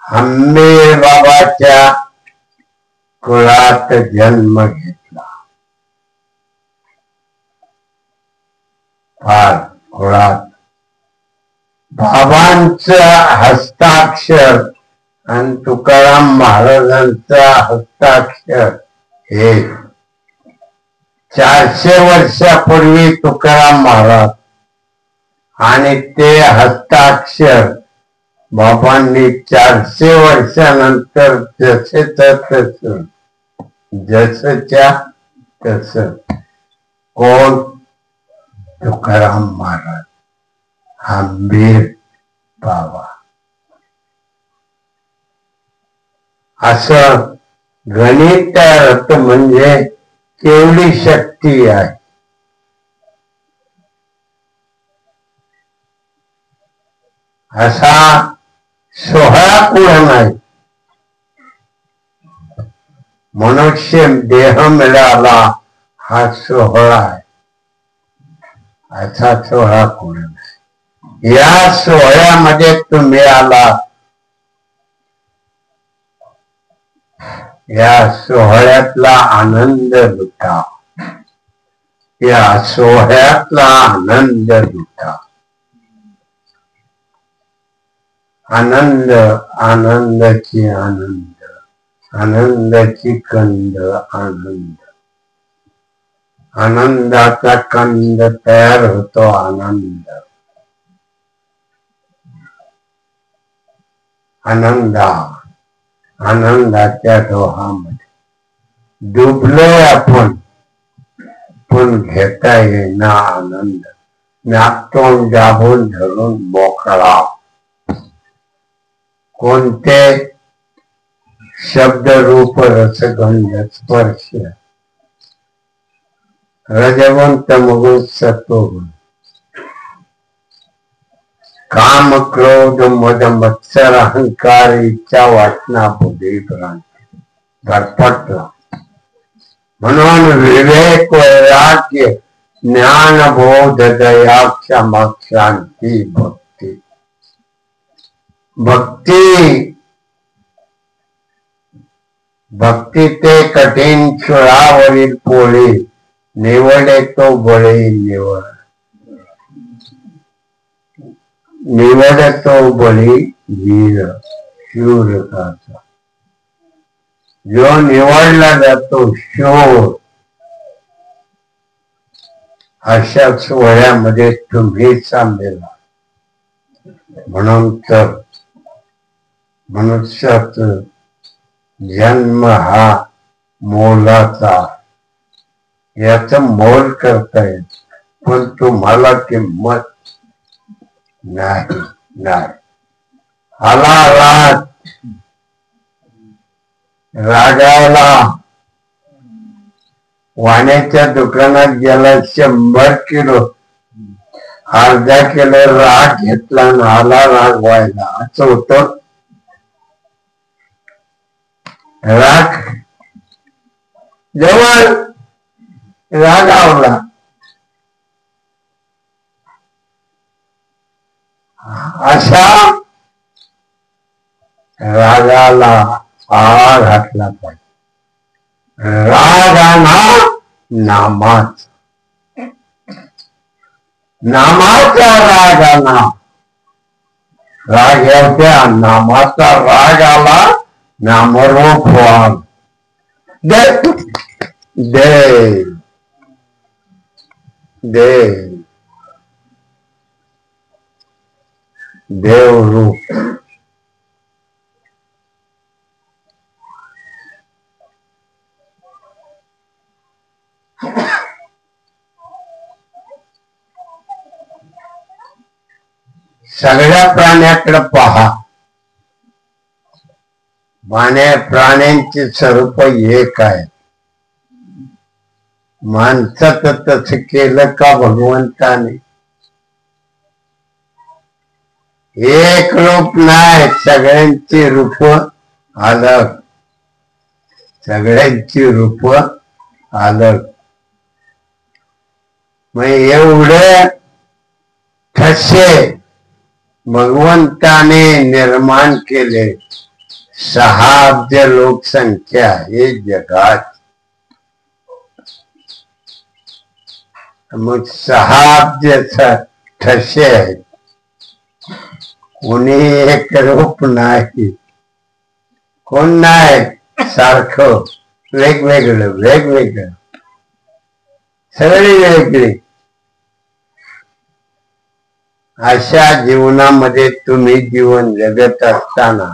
हंबीर बाबाच्या कुळात जन्म घेतला. फार कुळात बाबांचं हस्ताक्षर आणि तुकाराम महाराजांचा हस्ताक्षर हे 400 वर्षापूर्वी तुकाराम महाराज आणि ते हस्ताक्षर बाबांनी 400 वर्षानंतर जसे तस जसच्या तस. कोण? तुकाराम महाराज हंबीर बाबा. असं गणित अर्थ म्हणजे केवढी शक्ती आहे. असा 16 कुळ नाही. मनुष्य देह मिळाला हा 16 आहे. असा 16 कुळ नाही. या 16 तुम्ही आला. या 16तला आनंद लुटा. या 16तला आनंद लुटा. आनंद आनंदाची आनंद, आनंदाची कंद आनंद. आनंदाचा कंद तयार होतो. आनंद. आनंदाच्या डोहामध्ये डुबलोय आपण, पण घेता येईना आनंद. नाकतोंड दाबून धरून मोकळा. कोणते शब्द रूप रसगंध स्पर्श रजगुण तमगुण सत्वगुण काम क्रोध मद मत्सर अहंकार इच्छा वासना बुद्धी भ्रांती भरपटला. म्हणून विवेक वैराग्य ज्ञान बोध दया क्षमा शांती भक्ती. भक्ती भक्ती ते कठीण छुळावरील पोळी निवडे तो बळी निवड. निवड तो बळी वीर शूरकाचा. जो निवडला जातो शूर अशा सोहळ्यामध्ये तुम्ही सामील. म्हणून तर मनुष्याच जन्म हा मोलाचा. याच मोल करता येत पण तुम्हाला किंमत नाही. आला राग रागाला वाण्याच्या दुकानात गेला 100 किलो अर्धा किलो राग घेतला आणि आला राग व्हायला. असं होत. राग जवळ रागावला अशा रागाला आळा घातला पाहिजे. रागाना नामाचा रागाना राग येत्या नामाचा राग आला नामरूप व्हाल. दे देवरूप सगळ्या प्राण्याकडे पहा. प्राण्यांचे स्वरूप एक आहे. माणसाचं तसं केलं का भगवंताने? एक रूप नाही, सगळ्यांची रूप अलग. सगळ्यांची रूप अलग. मग एवढे ठसे भगवंताने निर्माण केले. 6 अब्ज लोकसंख्या हे जगात. मग 6 अब्ज ठसे आहेत. कोणी एक रूप नाही. कोण नाही सारखं. वेगवेगळं सगळी वेगळी. अशा जीवनामध्ये तुम्ही जीवन जगत असताना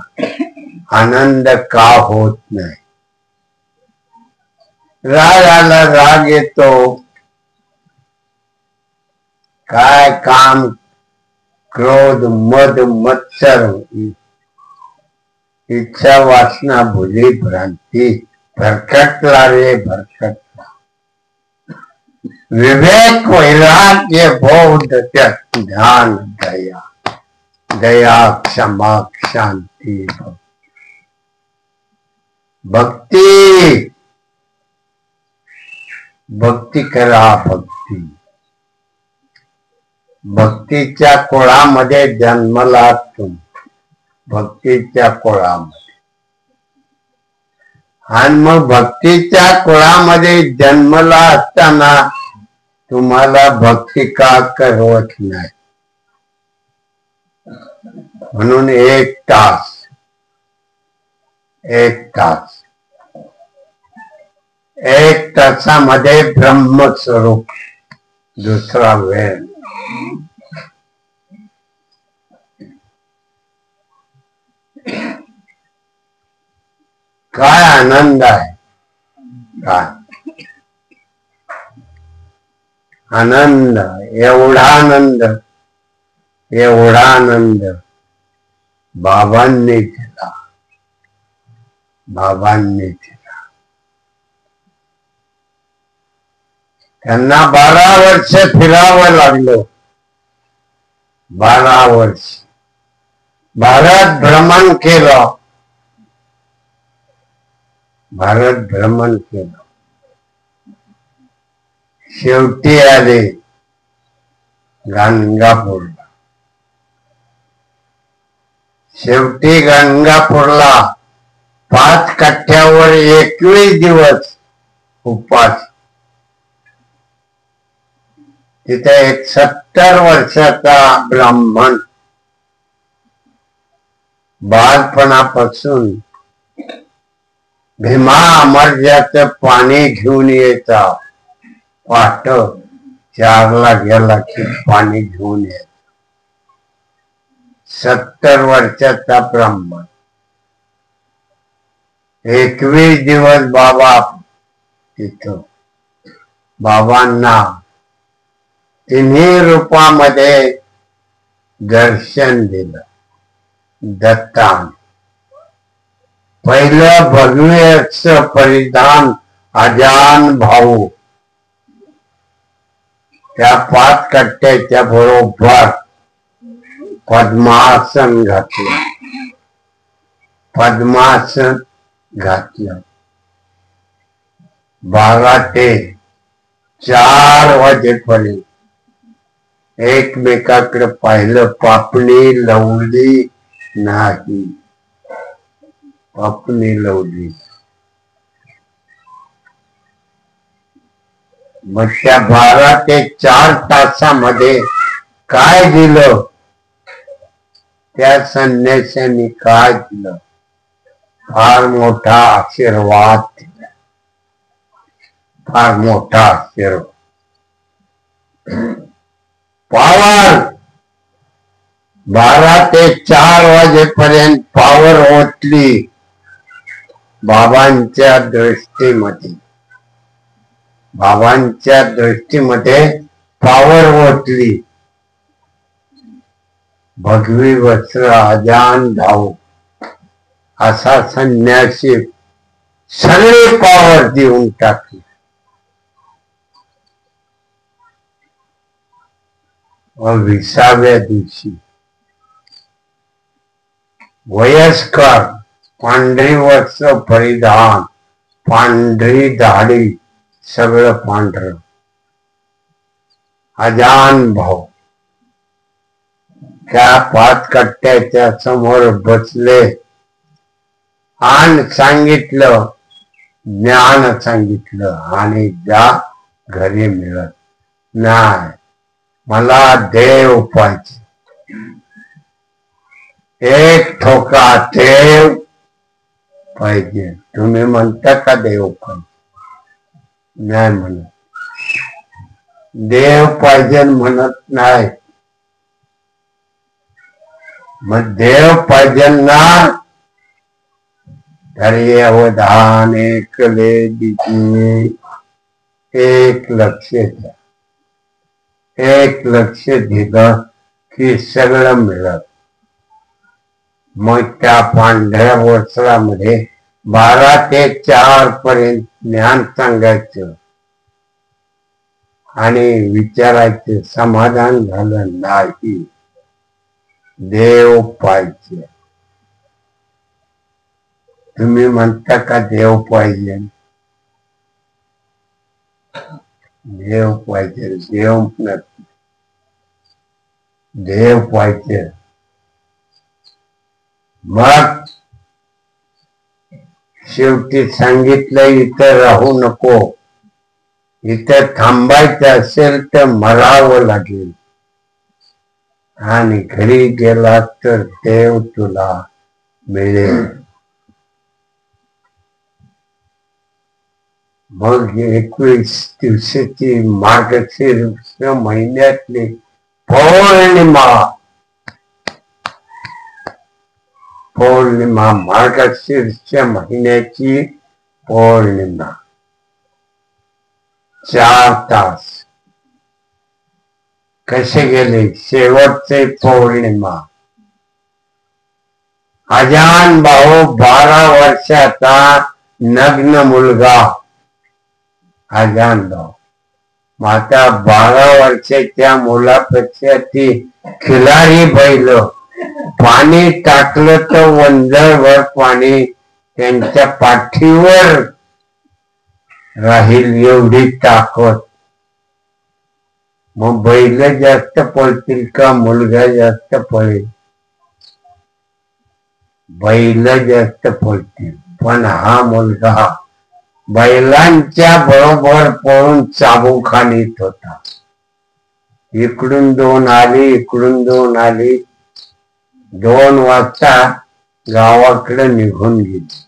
आनंद का होत नाही? राग आला राग येतो. काय काम क्रोध मद मत्सर इच्छा वासना भुली भ्रांती भरकटला रे भरकटला. विवेक वैराग्य बोध ज्ञान दया क्षमा शांती भक्ती. भक्ती करा. भक्तीच्या कुळामध्ये जन्मला तुम्ही. भक्तीच्या कुळामध्ये. आणि मग भक्तीच्या कुळामध्ये जन्मला असताना तुम्हाला भक्ती का करवत नाही? म्हणून एक तासामध्ये ब्रह्मस्वरूप. दुसरा वेळ काय आनंद आहे. काय आनंद, एवढा आनंद, एवढा आनंद बाबांनी दिला, बाबांनी दिला. त्यांना 12 वर्ष फिरावं लागलं. 12 वर्ष भारत भ्रमण केलं, भारत भ्रमण केलं. शेवटी आले गाणगापूरला. शेवटी गाणगापूरला 5 कट्ट्यावर 21 दिवस उपास. तिथे एक 70 वर्षाचा ब्राह्मण बालपणापासून भीमा अमरजाचं पाणी घेऊन यायचा. पहाट 4ला गेला की पाणी घेऊन यायचा. 70 वर्षाचा ब्राह्मण. 21 दिवस बाबा तिथं. बाबांना तिन्ही रूपामध्ये दर्शन दिलं. दत्तान पहिलं भगवेचं परिधान अजान भाऊ त्या 5 कट्ट्याच्या बरोबर पद्मासन घातलं. पद्मासन घातलं. 12 ते 4 वाजेपर्यंत एकमेकाकडे पाहिलं. पापणी लवली नाही. पापणी लवली. मग त्या 12 ते 4 तासामध्ये काय दिलं? त्या संन्याशांनी काय दिलं? फार मोठा आशीर्वाद दिला. फार मोठा आशीर्वाद. पावर 12 ते 4 वाजेपर्यंत पावर ओतली बाबांच्या दृष्टीमध्ये. बाबांच्या दृष्टीमध्ये पावर ओतली. भगवी वस्त्र अजान भाऊ असा संन्यासी सगळे पावर देऊन टाकली. व 20व्या दिवशी वयस्कर पांढरी वस्त्र परिधान, पांढरी दाढी, सगळं पांढरं. अजान भाऊ त्या 5 कट्ट्याच्या समोर बसले आणि सांगितलं, ज्ञान सांगितलं. आणि जा घरी मिळत नाही. मला देव पाहिजे. एक ठोका देव पाहिजे. तुम्ही म्हणता का देव पाहिजे? नाही म्हणत. देव पाहिजे म्हणत नाही. मग देव पाहिजे ना तर अवधान एकले दिसणे. एक लक्ष द्या. एक लक्ष दिलं की सगळं मिळत. मग त्या पांढऱ्या वस्त्रामध्ये 12 ते 4 पर्यंत ज्ञान सांगायचं आणि विचारायचं. समाधान झालं नाही. देव पाहिजे. तुम्ही म्हणता का देव पाहिजे? देव पाहिजे. देव नसते. देव पाहिजे. मग शेवटी सांगितलं, इथं राहू नको. इथं थांबायचं असेल तर मरावं लागेल. आणि घरी गेला तर देव तुला मिळेल. मग 21 दिवसाची मार्गशीर्ष महिन्यातली पौर्णिमा. पौर्णिमा मार्गशीर्ष महिन्याची पौर्णिमा. 4 तास कसे गेले शेवटचे पौर्णिमा अजान भाऊ 12 वर्षाचा नग्न मुलगा अजान भाऊ माता 12 वर्षाच्या मुलापेक्षा ती खिलारी बैल पाणी टाकलं तर वंजरभर पाणी त्यांच्या पाठीवर राहील एवढी ताकद मग बैल जास्त पळतील का मुलगा जास्त पळेल बैल जास्त पळतील पण हा मुलगा बैलांच्या बरोबर पळून चाबूक खालीत होता इकडून 2 आली इकडून 2 आली 2 वाजता गावाकडे निघून गेली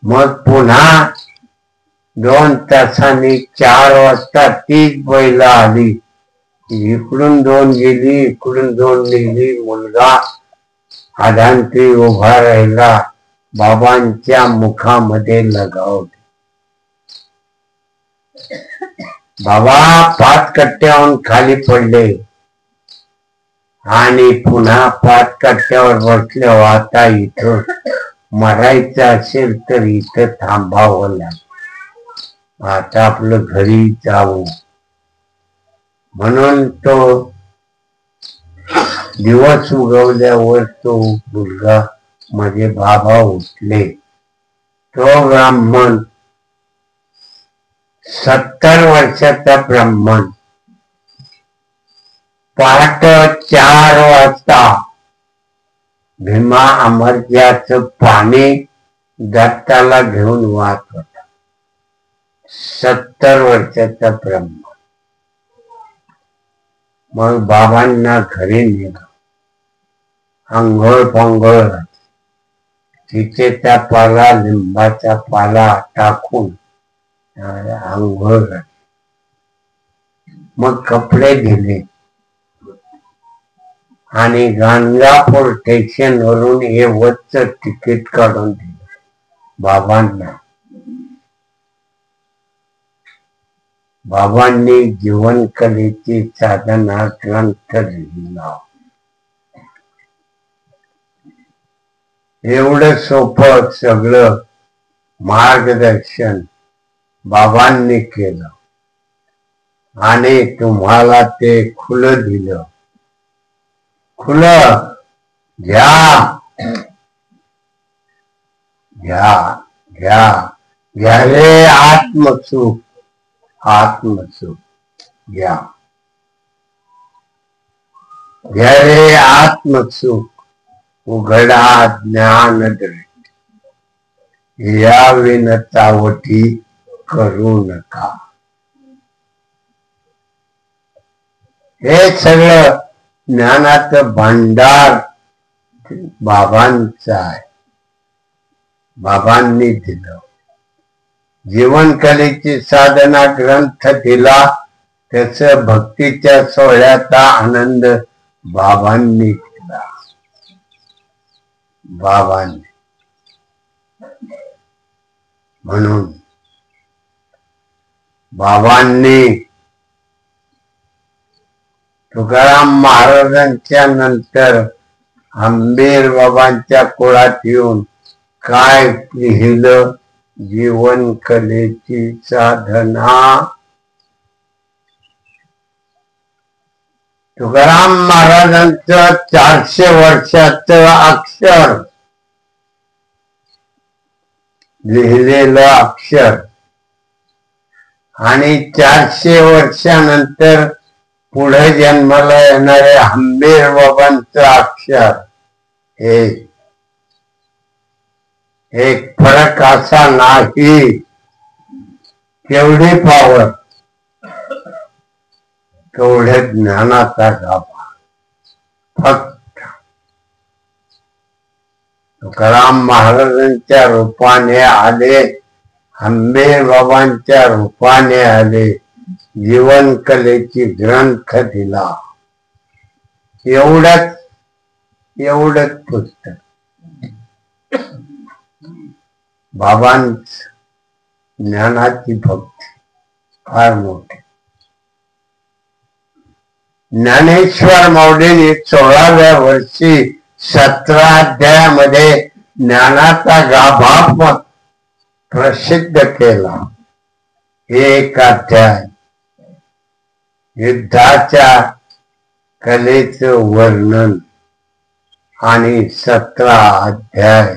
मग पुन्हा 2 तासांनी 4 वाजता तीच बैल आली इकडून 2 गेली इकडून 2 निघली मुलगा आधांती उभा राहिला बाबांच्या मुखामध्ये लगावले बाबा 5 कट्ट्यावरून खाली पडले आणि पुन्हा 5 कट्ट्यावर बसले आता इथं मरायचं असेल तर इथं थांबावं लागेल आता आपलं घरी जाऊ म्हणून तो दिवस उगवल्यावर तो मुलगा माझे बाबा उठले तो ब्राह्मण 70 वर्षाचा ब्राह्मण पहाटे 4 वाजता भीमा अमरजाचं पाणी दत्ताला घेऊन वाहत होता 70 वर्षाचा ब्राह्मण मग बाबांना घरी निघा आंघोळ पांघोळ चिचेचा पाला लिंबाचा पाला टाकून आंघोळ मग कपडे दिले आणि गाणगापूर स्टेशन वरून हे वरच तिकीट काढून दिलं बाबांना बाबांनी जीवनकलेची साधना ग्रंथ लिहिला एवढं सोपं सगळं मार्गदर्शन बाबांनी केलं आणि तुम्हाला ते खुलं दिलं खुलं घ्या घ्या घ्या घ्या रे आत्मसुख आत्मसुख घ्या घ्या रे आत्मसुख उघडा ज्ञान दृष्टी या विनतावटी करू नका हे सगळं ज्ञानाचं भांडार बाबांचं आहे बाबांनी दिलं जीवनकलेची साधना ग्रंथ दिला त्याच भक्तीच्या सोहळ्याचा आनंद बाबांनी दिला बाबांनी म्हणून बाबांनी तुकाराम महाराजांच्या नंतर आंबेर बाबांच्या कुळात येऊन काय लिहिलं जीवनकलेची साधना तुकाराम महाराजांचं 400 वर्षाचं अक्षर लिहिलेलं अक्षर आणि 400 वर्षानंतर पुढे जन्माला येणारे हंबीर बाबांचं अक्षर हे एक फरक असा नाही केवढी पावर केवढे ज्ञानाचा गाभा फक्त तुकाराम महाराजांच्या रूपाने आले हंबीर बाबांच्या रूपाने आले जीवनकलेची ग्रंथ दिला एवढंच पुस्तक बाबांच ज्ञानाची भक्ती फार मोठी ज्ञानेश्वर माऊलींनी 16व्या वर्षी 17 अध्यायामध्ये ज्ञानाचा गाभा प्रसिद्ध केला. एक अध्याय युद्धाच्या कलेचं वर्णन आणि 17 अध्याय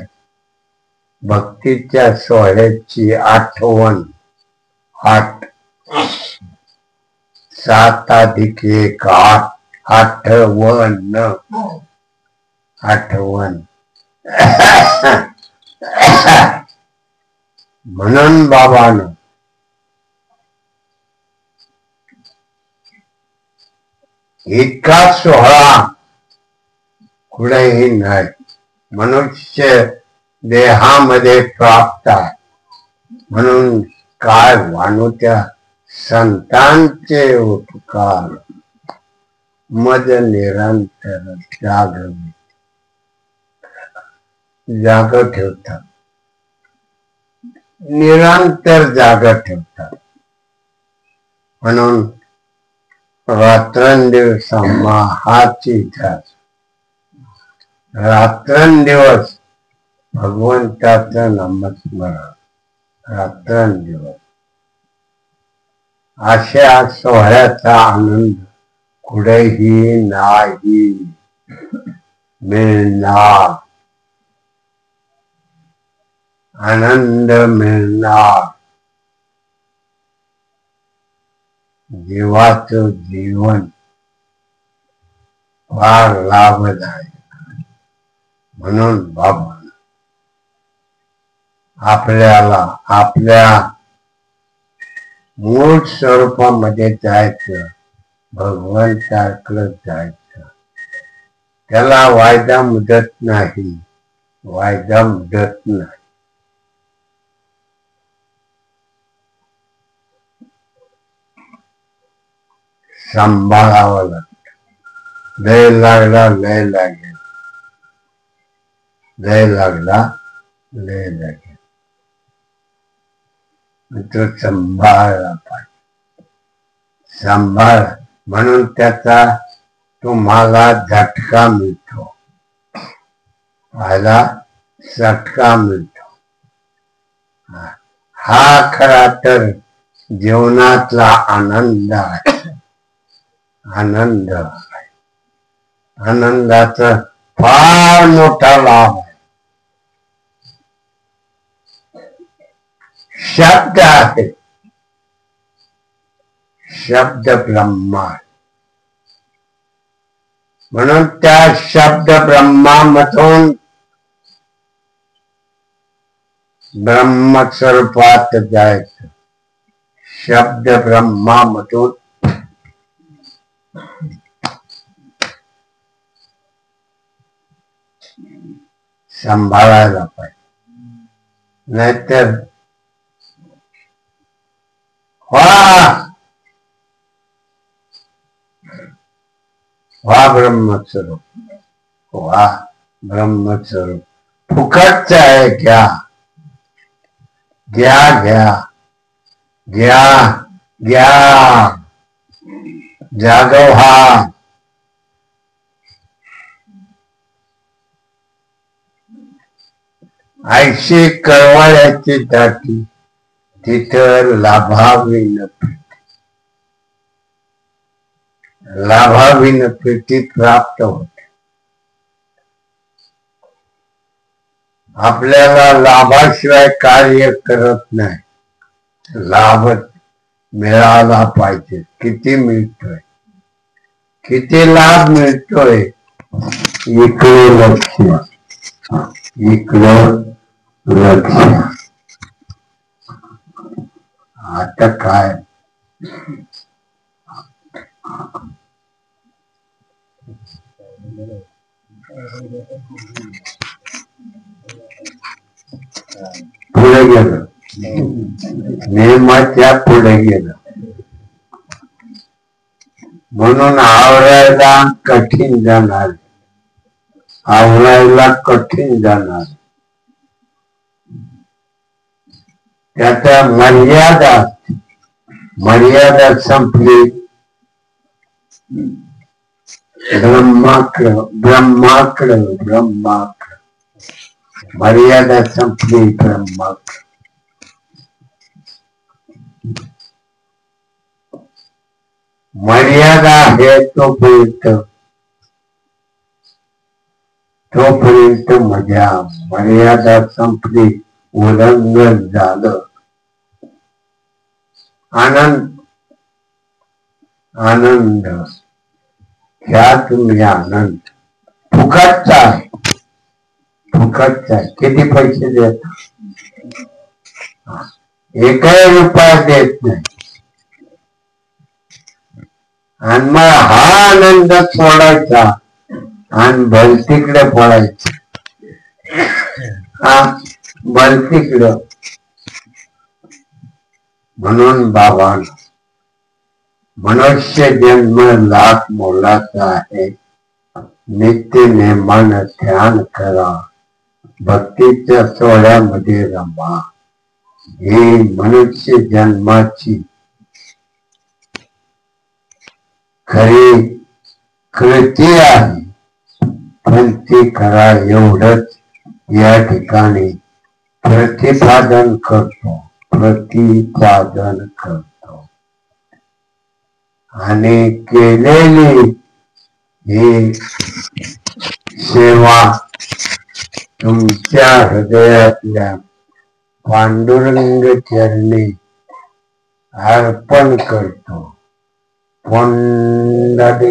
भक्तीच्या सोहळ्याची आठवण. 8 7 अधिक 1 8 आठवण. म्हणून बाबानं इतका सोहळा कुठेही नाही. मनुष्य देहामध्ये प्राप्त आहे म्हणून काय वाणूत्या संतांचे उपकार मज निरंतर जाग ठेवतात. निरंतर जाग ठेवतात. म्हणून रात्रंदिवस हाची ध्यास. रात्रंदिवस भगवंताचं नामस्मरण. रात्रंदिवस अशा सोहळ्याचा आनंद कुठेही नाही मिळणार. आनंद मिळणार. जीवाचं जीवन फार लाभदायक. म्हणून बाबा आपल्याला आपल्या मूळ स्वरूपामध्ये जायचं. भगवंताकडे जायचं. त्याला वायदा मुदत नाही. वायदा मुदत नाही. सांभाळावं लागतं. लय लागला लय लागेल. लय लागला लय लागेल. तो सांभाळला पाहिजे. सांभाळ. म्हणून त्याचा तुम्हाला झटका मिळतो. पाहायला झटका मिळतो. हा खरा तर जीवनातला आनंद आहे. आनंद आहे. आनंदाचा फार मोठा लाभ आहे. शब्द आहे. शब्द ब्रह्मा. म्हणून त्या शब्द ब्रह्मामधून ब्रह्मस्वरूपात जायचं. शब्द ब्रह्मामधून सांभाळायला पाहिजे. नाहीतर वा ब्रह्मस्वरूप. वा ब्रह्मस्वरूप फुकटच आहे. घ्या घ्या घ्या घ्या घ्या. जागव हा. ऐशी कळवळ्याची दाटी तिथं लाभाविन प्रीती प्राप्त होते. आपल्याला लाभाशिवाय कार्य करत नाही. लाभ मिळाला पाहिजे. किती मिळतोय. किती लाभ मिळतोय. इकडे लक्ष. इकडं लक्ष. आता काय पुढे गेलं. नियमाच्या पुढे गेलं. म्हणून आवरायला कठीण जाणार. आवरायला कठीण जाणार. त्याचा मर्यादा संपली ब्रह्माकडं मर्यादा संपली. ब्रह्माकडं मर्यादा आहे तोपर्यंत मजा. मर्यादा संपली, उल्लंघन झालं, आनंद ह्या तुम्ही आनंद फुकटचा आहे. किती पैसे देत? एकही रुपया देत नाही. आणि मग हा आनंद सोडायचा आणि भलतीकडे पळायचं. भलतीकडं. म्हणून बाबा मनुष्य जन्म लाख मोलाचा आहे. नित्य नेमानं ध्यान करा, भक्तीच्या सोहळ्यामध्ये रमा. ही मनुष्य जन्माची खरी कृती आहे. पण ती करा एवढंच या ठिकाणी प्रतिपादन करतो. आणि केलेली ही सेवा तुमच्या हृदयातल्या पांडुरंग चरणी अर्पण करतो. पुंडलिकावरती